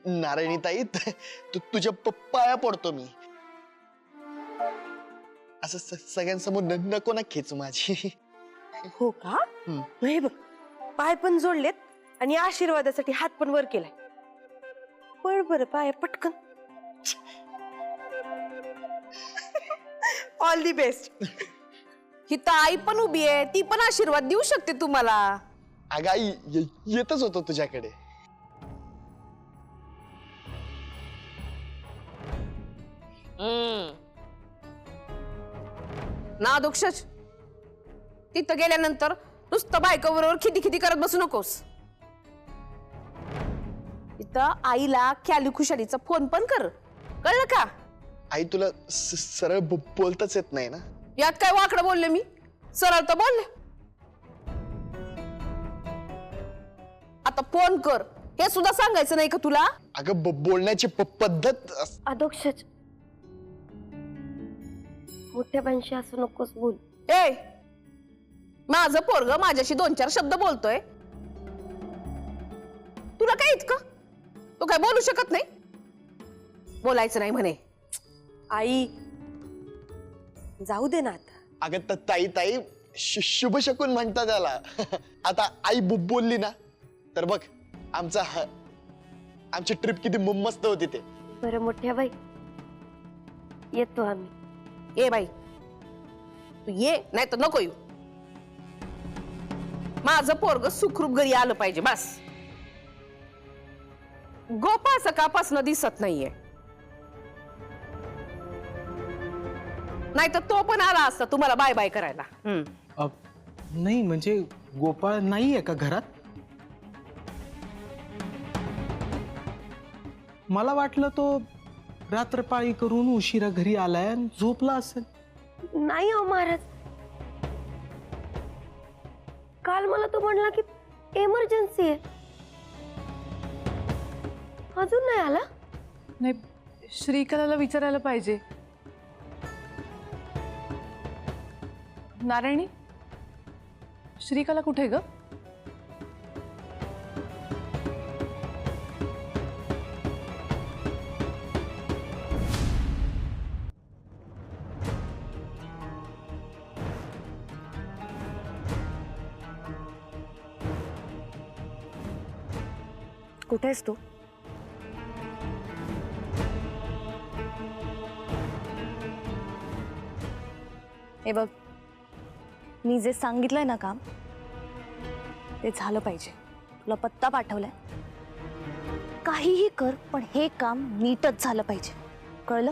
नारायणी ताई तुझ्या पाया पडतो मी. असं सगळ्यांसमोर नको ना खेचू माझी. हो का? हे बघ, पाय पण जोडलेत आणि आशीर्वादासाठी हात पण वर केलाय. पळ बर पाय पटकन. All the best. ही तर आई पण उभी आहे, ती पण आशीर्वाद देऊ शकते तुम्हाला. अगं आई येतच होतो तुझ्याकडे. ना दोक्षच तिथं गेल्यानंतर नुसतं बायकोबरोबर खिती खिती करत बसू नकोस. इथं आईला ख्याली खुशालीचा फोन पण कर, कळलं का? आई तुला सरळ बोलताच येत नाही ना. यात काय वाकडं बोलले मी? सरळ तर बोलले. आता फोन कर हे सुद्धा सांगायचं नाही का तुला? अगं बोलण्याची पद्धत अदोक्षच मोठ्या बांशी असं नकोस बोल. ए माझं पोरग माझ्याशी 2-4 शब्द बोलतोय, तुला काय इतकं? तू काय बोलू शकत नाही? बोलायचं नाही म्हणे. आई जाऊ दे ना आता. अगं ताई ताई शुभ शकून म्हणतात त्याला. आता आई बोलली ना तर बघ आमची ट्रिप किती मस्त होती ते. बरं मोठ्या बाई येतो आम्ही. ए बाई तू ये नाही तर नको येऊ. माझं पोरग सुखरूप घरी आलं पाहिजे बस. गोपाळ सकाळपासून दिसत नाहीये, नाही तर तो पण आला असता तुम्हाला बाय बाय करायला. नाही म्हणजे गोपाळ नाहीये का घरात? मला वाटलं तो रात्रपाळी करून उशिरा घरी आलाय आणि झोपला असेल. नाही हो महाराज, काल मला तो म्हणला की एमर्जन्सी आहे, अजून नाही आला. नाही, श्रीकलाला विचारायला पाहिजे. नारायणी, श्रीकला कुठे ग? कुठे आहेस तू? हे बघ, मी जे सांगितलंय ना काम ते झालं पाहिजे. तुला पत्ता पाठवलाय, काहीही कर पण हे काम नीटच झालं पाहिजे, कळलं?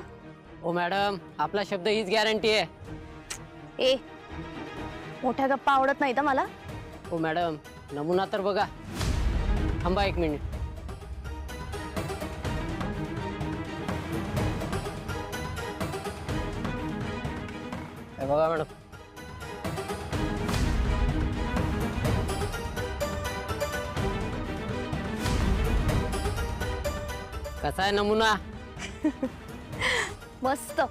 ओ मॅडम, आपला शब्द हीच गॅरंटी आहे. ए मोठ्या गप्पा आवडत नाही तर मला. ओ मॅडम, नमुना तर बघा. थांबा 1 मिनिट. हे बघा मॅडम. कसा आहे नमुना? मस्त.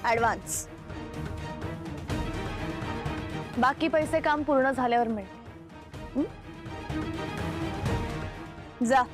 ऍडव्हान्स. बाकी पैसे काम पूर्ण झाल्यावर मिळेल. जा.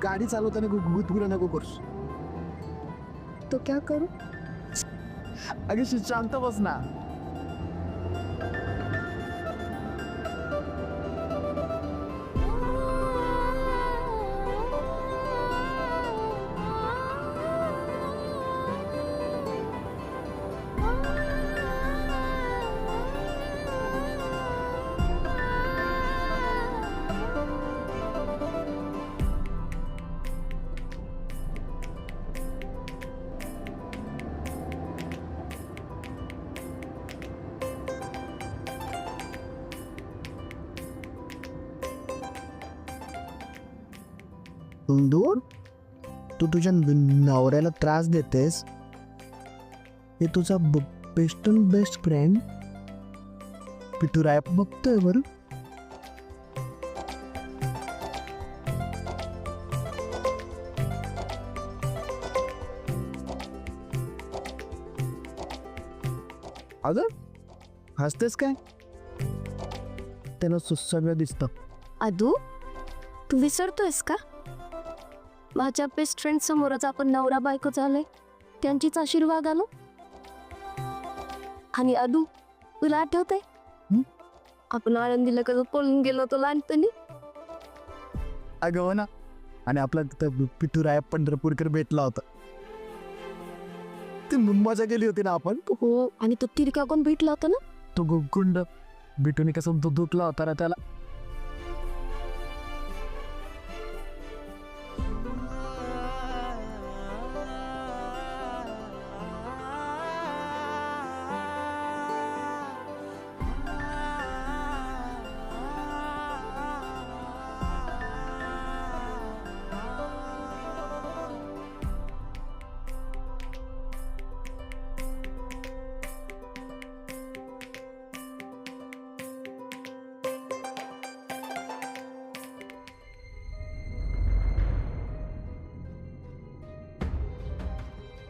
गाडी चालवताना गुदगुला नको करूस. तो क्या करू? अगं शांत बस ना. दूर तू तुझ्या नवऱ्याला त्रास देतेस हे तुझा best and best friend पिटू Rai बघतोय बरं. अगं हसतेस काय? त्याला सगळं दिसतं. अदू तू विसरतोयस का माझ्या बेस्ट फ्रेंड समोरच आपण नवरा बायको झालोय त्यांचीच आशीर्वाद आलो. आणि अदू तुला आठवतंय आपण आनंदीला कसं पळून गेलो होतो लहानपणी. अगं हो ना. आणि आपला तिथं पिटू राय पंढरपूरकर भेटला होता. ती मजा केली होती ना आपण. हो आणि तो तिरका कोण भेटला होता ना तो गुंड बिटूने कसं दुखला होता ना त्याला.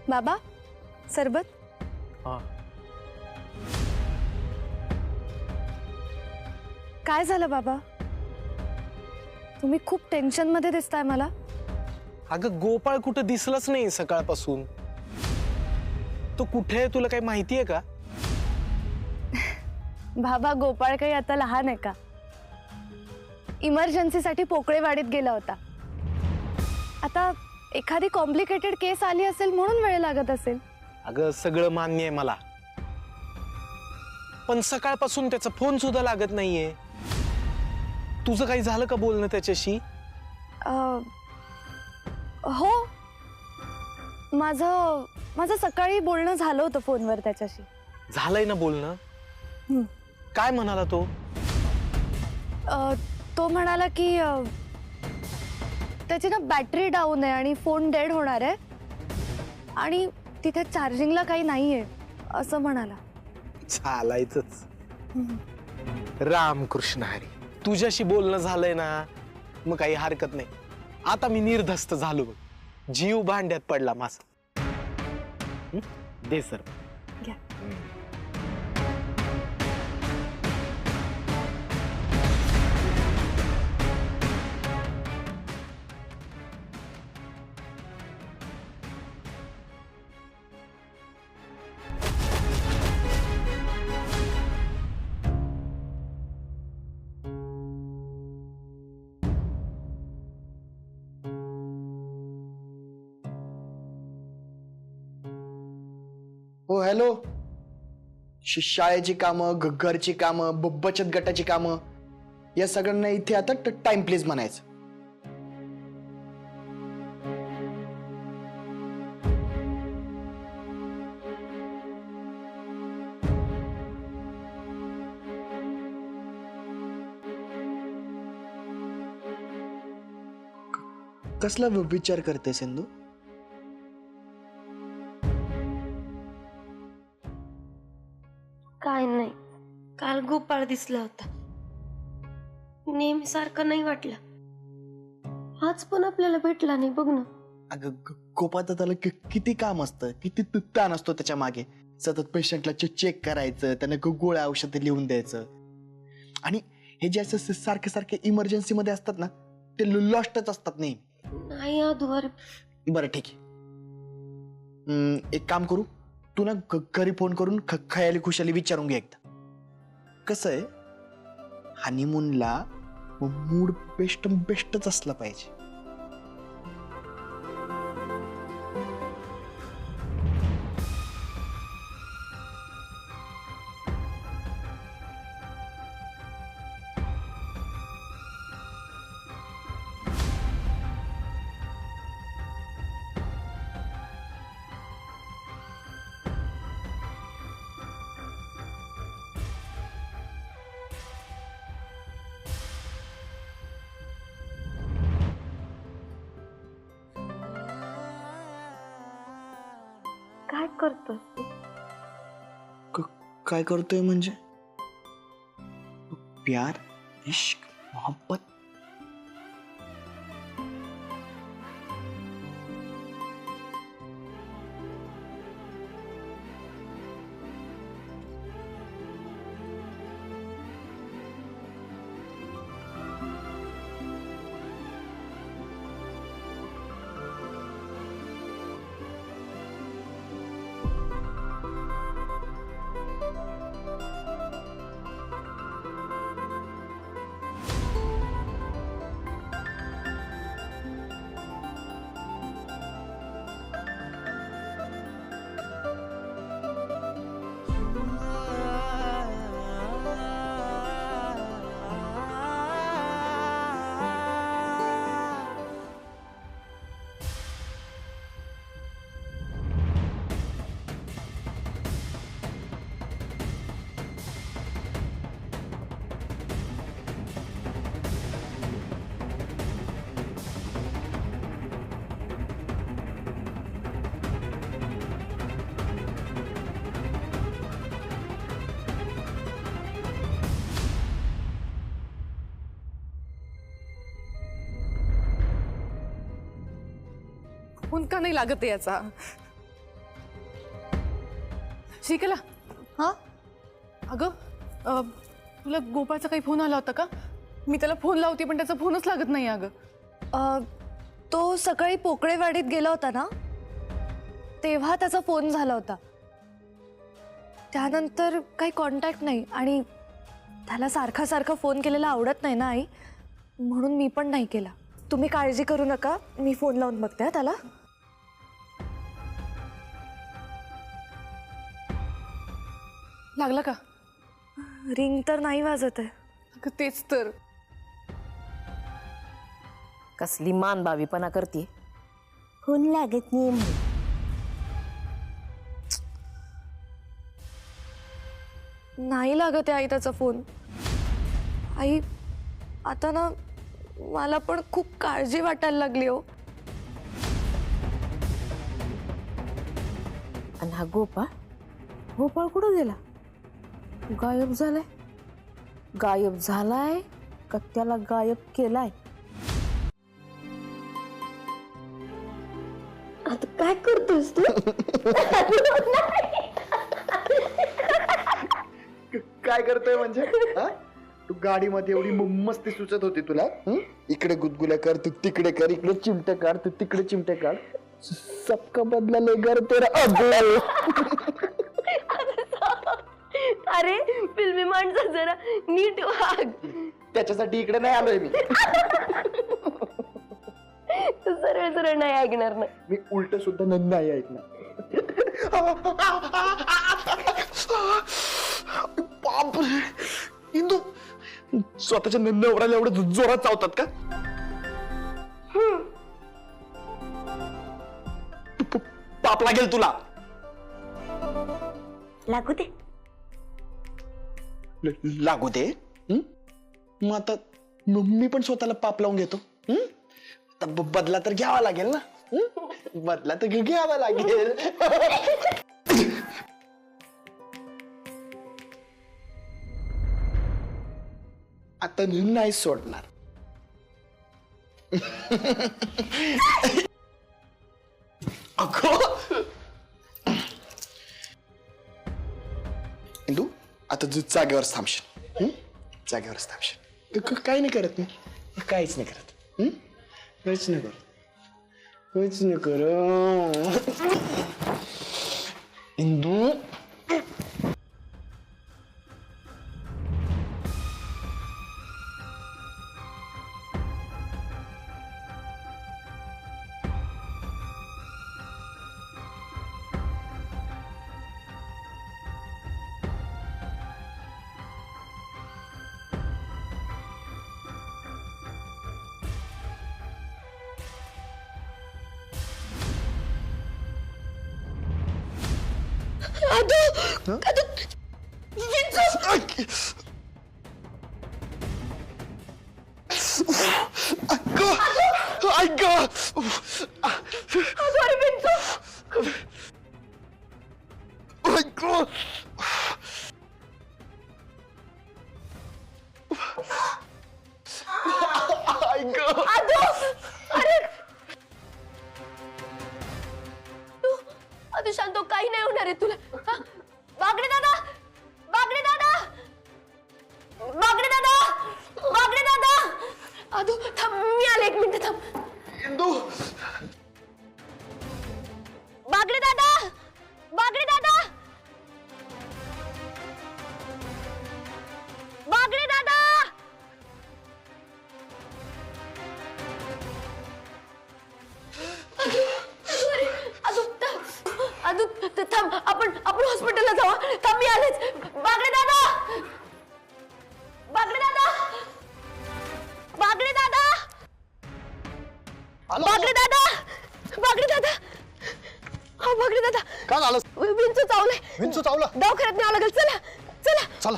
बाबा सरबत. काय झालं बाबा? तुम्ही खूप टेन्शन मध्ये दिसताय मला. अगं गोपाळ कुठं दिसलंच नाही सकाळपासून. तो कुठे आहे तुला काही माहितीये का? बाबा गोपाळ काही आता लहान आहे का? इमर्जन्सीसाठी पोकळेवाडीत गेला होता. आता एखादी कॉम्प्लिकेटेड केस आली असेल म्हणून वेळ लागत असेल. अगं सगळं मान्य आहे मला, पण सकाळपासून त्याचा फोन सुद्धा लागत नाहीये. तुझं काही झालं का बोलणं त्याच्याशी? हो माझं सकाळी बोलणं झालं होतं फोनवर त्याच्याशी. झालंय ना बोलणं? काय म्हणाला तो? तो म्हणाला की त्याची ना बॅटरी डाऊन आहे आणि फोन डेड होणार आहे आणि तिथे चार्जिंगला काही नाहीये असं म्हणाला. चालायचंच. रामकृष्ण हरी, तुझ्याशी बोलणं झालंय ना मग काही हरकत नाही. आता मी निर्धस्त झालो बघ, जीव भांड्यात पडला माझा. दे सर. घ्या. हो हॅलो. शाळेची कामं, घरची कामं, बचत गटाची कामं, या सगळ्यांना इथे आता टाइम प्लीज म्हणायचं. कसला विचार करते सिंधू? काय नाही, काल गोपाळ दिसला होता. नेहमी सारखं नाही वाटलं. आज पण आपल्याला भेटला नाही बघ ना. अगं गोपाळ त्याला किती काम असतं, किती ताण असतो त्याच्या मागे. सतत पेशंटला चेक करायचं, त्यांना गोळ्या औषधं लिहून द्यायचं. आणि हे जे असं सारखे सारखे इमर्जन्सी मध्ये असतात ना ते लॉस्टच असतात. नाही नाही आधुवर. बरं ठीक आहे. एक काम करू, तू ना घरी फोन करून खयाली खुशाली विचारून घे एकदा. कसं आहे, हनीमूनला मूड बेस्टच असला पाहिजे. काय करतोस तू? काय करतोय म्हणजे? प्यार, इश्क, मोहब्बत. फोन का नाही लागत आहे याचा? श्रीकला. हा अगं तुला गोपाळचा काही फोन आला होता का? मी त्याला फोन लावते पण त्याचा फोनच लागत नाही. अगं तो सकाळी पोकळेवाडीत गेला होता ना, तेव्हा त्याचा फोन झाला होता. त्यानंतर काही कॉन्टॅक्ट नाही आणि त्याला सारखा सारखा फोन केलेला आवडत नाही ना आई, म्हणून मी पण नाही केला. तुम्ही काळजी करू नका, मी फोन लावून बघते हा त्याला. लागला का? रिंग तर नाही वाजत आहे. अगं तेच तर. कसली मानबावीपणा करते. फोन लागत नाही. नाही लागत आहे आई त्याचा फोन. आई आता ना मला पण खूप काळजी वाटायला लागली हो. आणि हा गोपाळ कुठं गेला? गायब झालाय. गायब झालाय का त्याला गायब केलाय? आता काय करतोस तू? काय करतोय म्हणजे? हा? तू गाडीमध्ये एवढी मस्ती सुचत होती तुला. इकडे गुदगुल्या कर, तू तिकडे कर, इकडे चिमटे काढ, तू तिकडे चिमटे काढ. सबका बदला लेकर तेरा अबो. अरे फिल्मी माणसं जरा नीट वाग. त्याच्यासाठी इकडे नाही आलोय मी. तू सरळ सरळ नाही ऐकणार ना. मी उलट सुद्धा नाही ऐकणार. बापरे, इंदू स्वतःच्या नवऱ्याला एवढं जोरात चावतात का? पाप लागेल तुला. लागू दे. लागू दे. मग आता मी पण स्वतःला पाप लावून घेतो. बदला तर घ्यावा लागेल ना. बदला तर घ्यावा लागेल. आता नाही सोडणार. इंदू आता जागेवरच थांबशील. जागेवरच थांबशील. काही नाही करत मी. काहीच नाही करत. काहीच नाही करत. कुछ नहीं करो इंदू अदू शांत हो, काही नाही होणार आहे तुला. हा? बागडे दादा, बागडे दादा, बागडे दादा, बागडे दादा. अदू थांब, मी आले, 1 मिनिट थांब. इंदू बागडे दादा, बागडे दादा, बागडे दादा. अदू थांब, आपण हॉस्पिटलला जाऊ. थांब, मी आलेच. बागडे दादा, बागडे दादा, बागडे दादा, बागडे दादा, बागडे दादा. हा बागडे दादा, काय झालं? विंचू चावलंय. विंचू चावला? दवाखान्यात न्यावं लागेल. चला चला चला.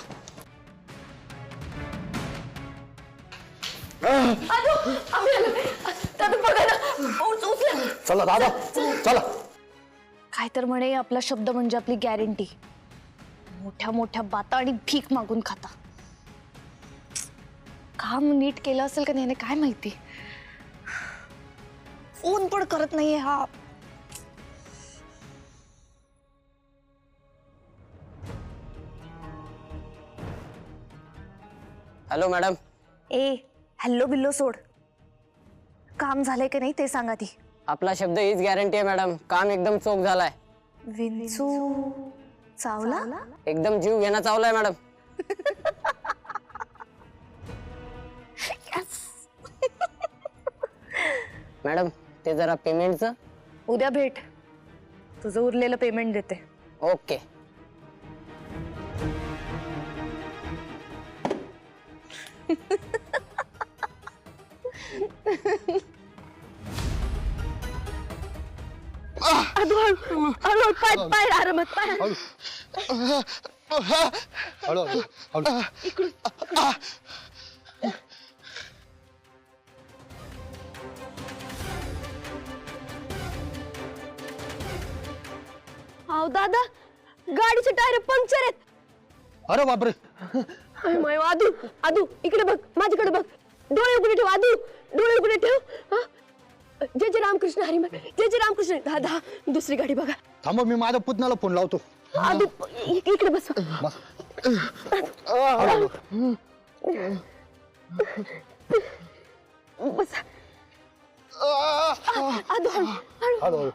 अदू, आम्ही आलो. दादा बघा ना, उचला. चला दादा, चला. काय तर म्हणे आपला शब्द म्हणजे आपली गॅरंटी. मोठ्या मोठ्या बाता आणि भीक मागून खाता. काम नीट केलं असेल का नाही काय माहिती. फोन पण करत नाहीये हा. Hello madam. ए हॅल्लो बिल्लो सोड. काम झालंय की नाही ते सांगा ती. आपला शब्द हीच गॅरंटी आहे मॅडम. काम एकदम चोख झालाय. विंचू चावला? एकदम जीव घेणं चावलाय मॅडम. मॅडम ते जरा पेमेंटचं. उद्या भेट, तुझं उरलेलं पेमेंट देते. ओके. अदू हळू, पाय आरामात, पाय. हळू हळू हळू. अहो दादा, गाडीचे टायर पंक्चर आहेत. अरे बापरे. अदू, अदू इकडे बघ, माझ्याकडे बघ. डोळे उघडे ठेव अदू, डोळे उघडे ठेव. हा? जय जय रामकृष्ण हरी, जय जय रामकृष्ण. दादा दुसरी गाडी बघा. थांबा, मी माझ्या पुतण्याला फोन लावतो. अदू इकडे बस. बस. अदू हळू, हळू.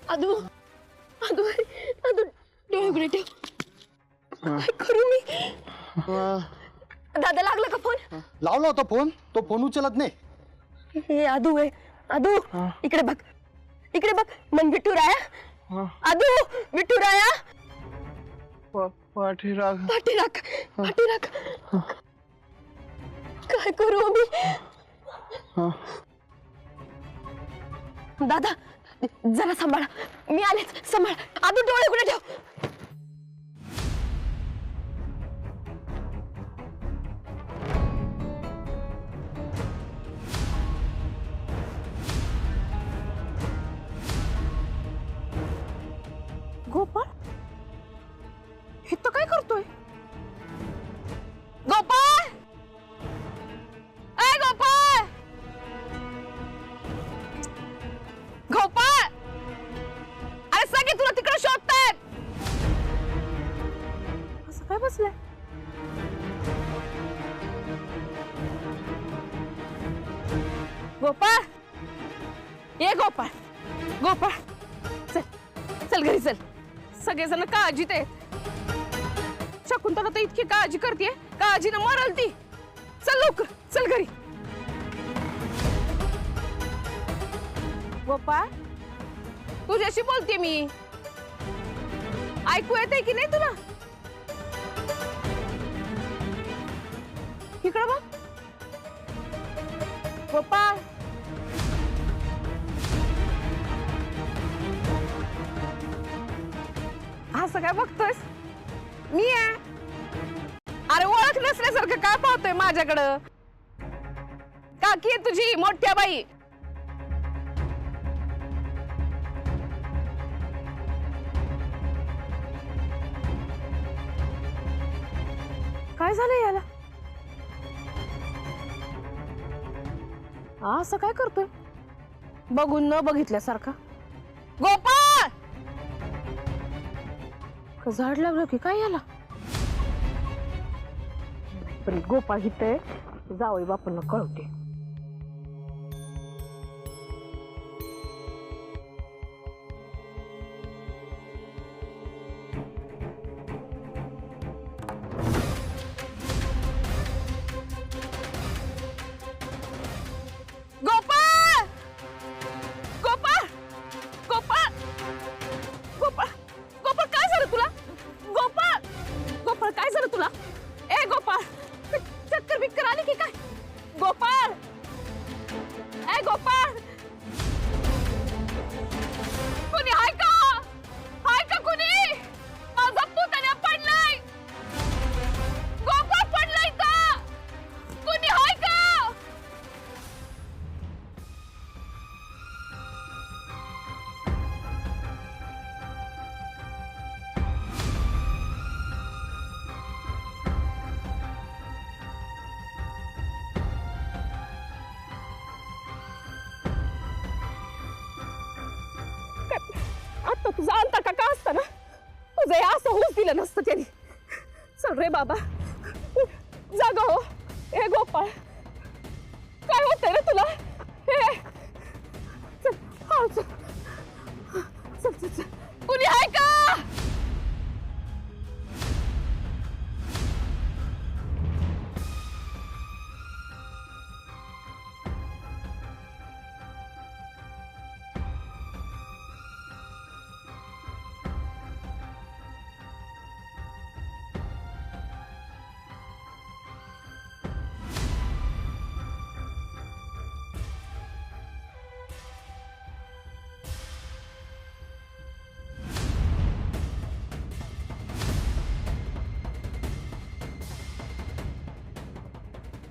अदू, अदू, अदू डोळे उघडे ठेव. काय करू मी? दादा लागला का फोन? लावला होता फोन, तो फोन उचलत नाही. हे अदू आहे. अदू इकडे बघ, इकडे बघ. मन विठुराया. अदू विठुराया. पाठीराख, पाठीराख, पाठीराख. काय करू मी? दादा जरा सांभाळा, मी आलेच. सांभाळ. अदू डोळे उघडे ठेव. गोपाळ इथं काय करतोय? गोपाळ, ए गोपाळ, गोपाळ, अरे सगळे तुला तिकडे शोधतायत. असं काय बसलंय? गोपाळ ये गोपाळ गोपाळ चल चल घरी चल. सगळेजण काळजीत आहेत. शकुंतला तर इतकी काळजी करते, काळजीनं मरल ती. चल लवकर चल घरी. गोपाळ तुझ्याशी बोलते मी, ऐकू येते की नाही तुला? इकडं बघ गोपाळ. असं काय बघतोयस? मी आहे. अरे ओळख नसल्यासारखं काय पाहतोय माझ्याकडं? काकी आहे तुझी मोठ्या बाई. काय झालंय याला? असं काय करतोय बघून न बघितल्यासारखा? गोपाळ झाड लागलं की काय याला? पण गोपाळ हिते जावई बापांना कळवते. गोपाळ गोपाळ गोपाळ गोपाळ गोपाळ काय झालं तुला? गोपाळ गोपाळ काय झालं तुला? ए गोपाळ चक्कर बिक्कर आली की काय? गोपाळ ए गोपाळ कोणी हाय का? हाय का कोणी? माझा पुतण्या पडलाय. गोपाळ पडलाय का? कोणी हाय का? आता तुझा अंतर का असतं ना, तुझं हे असं होऊच दिलं नसतं त्यांनी. चल रे बाबा जागा हो. ए गोपाळ काय होतंय रे तुला? ए चल हा चल चल चल चल. कुणी आहे का?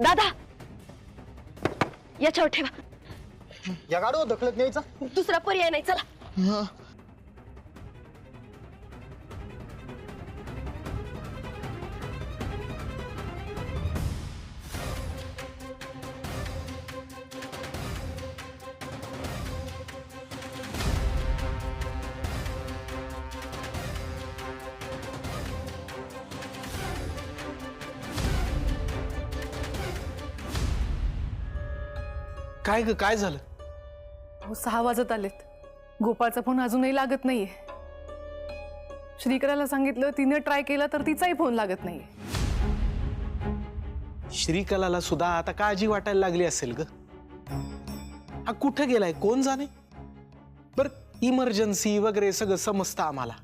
दादा याच्यावर ठेवा. या गाडीवर ढकलत न्यायचा. दुसरा पर्याय नाही. चला. काय ग काय झालं? 6 वाजत आलेत. गोपाळचा फोन अजूनही लागत नाहीये. श्रीकराला सांगितलं, तिने ट्राय केला तर तिचाही फोन लागत नाहीये. श्रीकलाला सुद्धा आता काळजी वाटायला लागली असेल ग. हा कुठे गेलाय कोण जाणे. बर इमर्जन्सी वगैरे सगळं समजतं आम्हाला.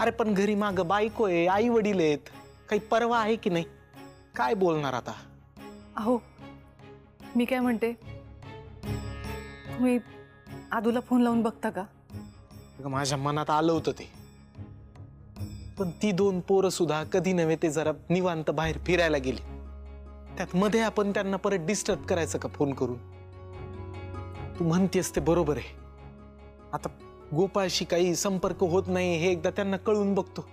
अरे पण घरी माग बायको आहे, आई वडील आहेत, काही परवा आहे की नाही? काय बोलणार आता? अहो मी काय म्हणते, तुम्ही आदूला फोन लावून बघता का? माझ्या मनात आलं होतं ते, पण ती 2 पोरं सुद्धा कधी नव्हे ते जरा निवांत बाहेर फिरायला गेली. त्यात मध्ये आपण त्यांना परत डिस्टर्ब करायचं का फोन करून? तू म्हणतेस ते बरोबर आहे. आता गोपाळशी काही संपर्क होत नाही हे एकदा त्यांना कळून बघतो.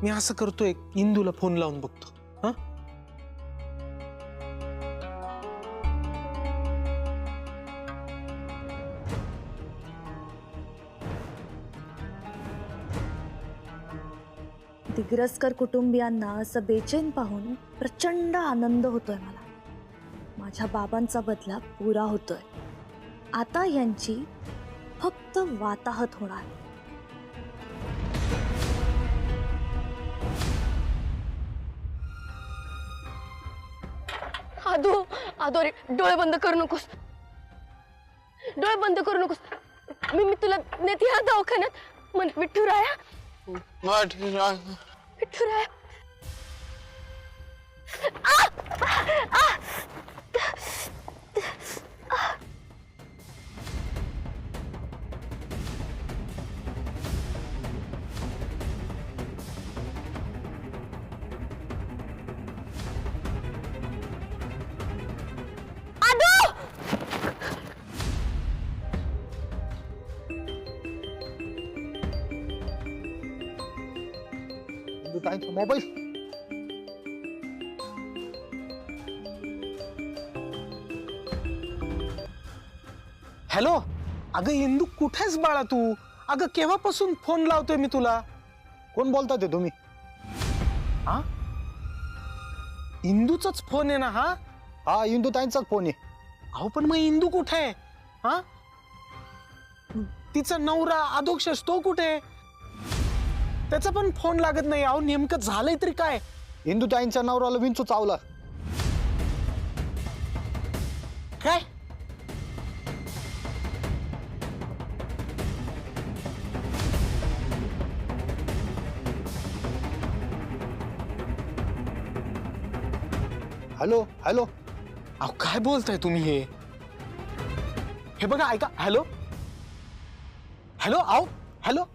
मी असं करतोय, इंदूला फोन लावून बघतो. हा दिग्रसकर कुटुंबियांना असं बेचैन पाहून प्रचंड आनंद होतोय मला. माझ्या बाबांचा बदला पुरा होतोय. आता यांची फक्त वाताहत होणार. आदो आदो रे, डोळे बंद करू नकोस, डोळे बंद करू नकोस. मी तुला नेते ह्या दवाखान्यात. मन विठुराया, विठुराया. मोबाईल हॅलो, अगं इंदू कुठेच बाळा तू? अगं केव्हापासून फोन लावतोय मी तुला. कोण बोलता ते तुम्ही? हा, इंदूचाच फोन आहे ना हा? हा, इंदू ताईंचाच फोन आहे. अहो पण मग इंदू कुठे आहे? हा, तिचा नवरा अधोक्षज तो कुठे? त्याचा पण फोन लागत नाही. अहो नेमकं झालंय तरी काय? इंदू ताईंच्या नवऱ्याला विंचू चावला. काय? हॅलो हॅलो, अहो काय बोलताय तुम्ही? हे बघा, ऐका. हॅलो हॅलो, अहो हॅलो.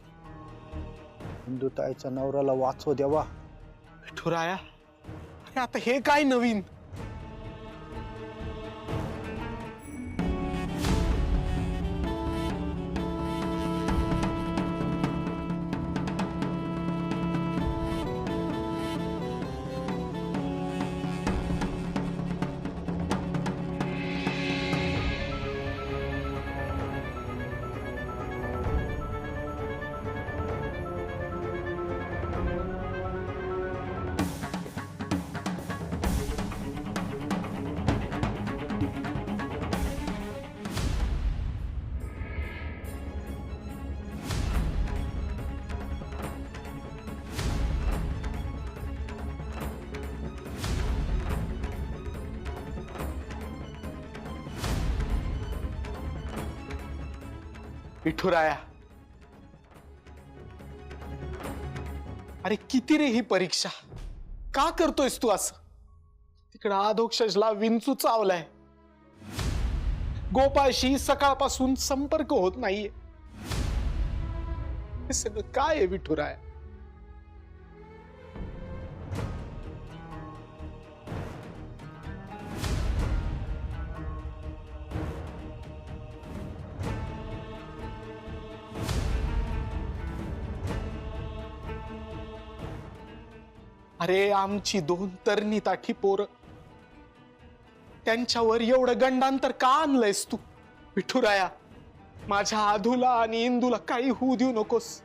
इंदू ताईच्या नवऱ्याला वाचव देवा. विठुराया, अरे आता हे काय नवीन? विठुराया, अरे किती रे ही परीक्षा? का करतोयस तू असं? तिकडं अधोक्षजला विंचू चावलाय. गोपाळशी सकाळपासून संपर्क होत नाहीये. हे सगळं काय आहे विठुराया? अरे आमची 2 तरणी ताठी पोरं, त्यांच्यावर एवढं गंडांतर का आणलंयस तू? विठुराया, माझ्या आधूला आणि इंदूला काही होऊ देऊ नकोस.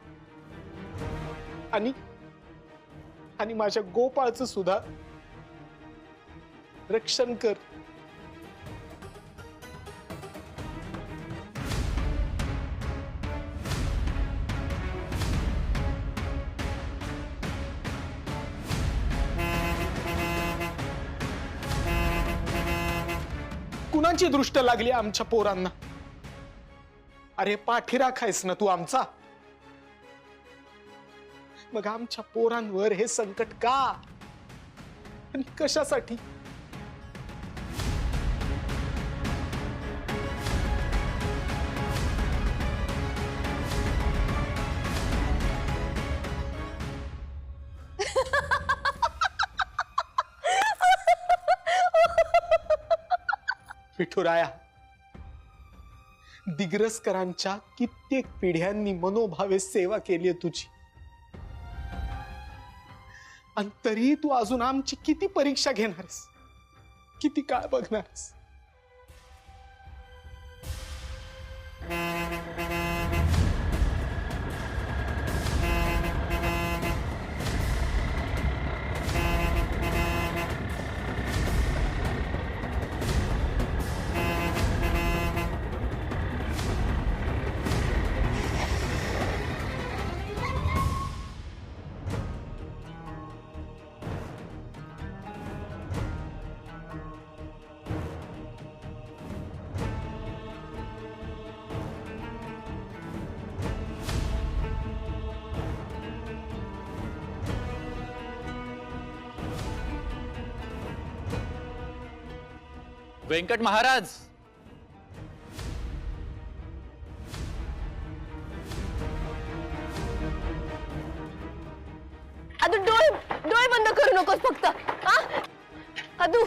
आणि माझ्या गोपाळचं सुद्धा रक्षण कर. कुणाची दृष्ट लागली आमच्या पोरांना? अरे पाठी राखायस ना तू आमचा? मग आमच्या पोरांवर हे संकट का आणि कशासाठी? विठुराया, दिग्रसकरांच्या कित्येक पिढ्यांनी मनोभावे सेवा केली आहे तुझी, आणि तरी तू अजून आमची किती परीक्षा घेणारस? किती काळ बघणारस? व्यंकट महाराज. अदू डोळे डोळे बंद करू नकोस फक्त. हा अदू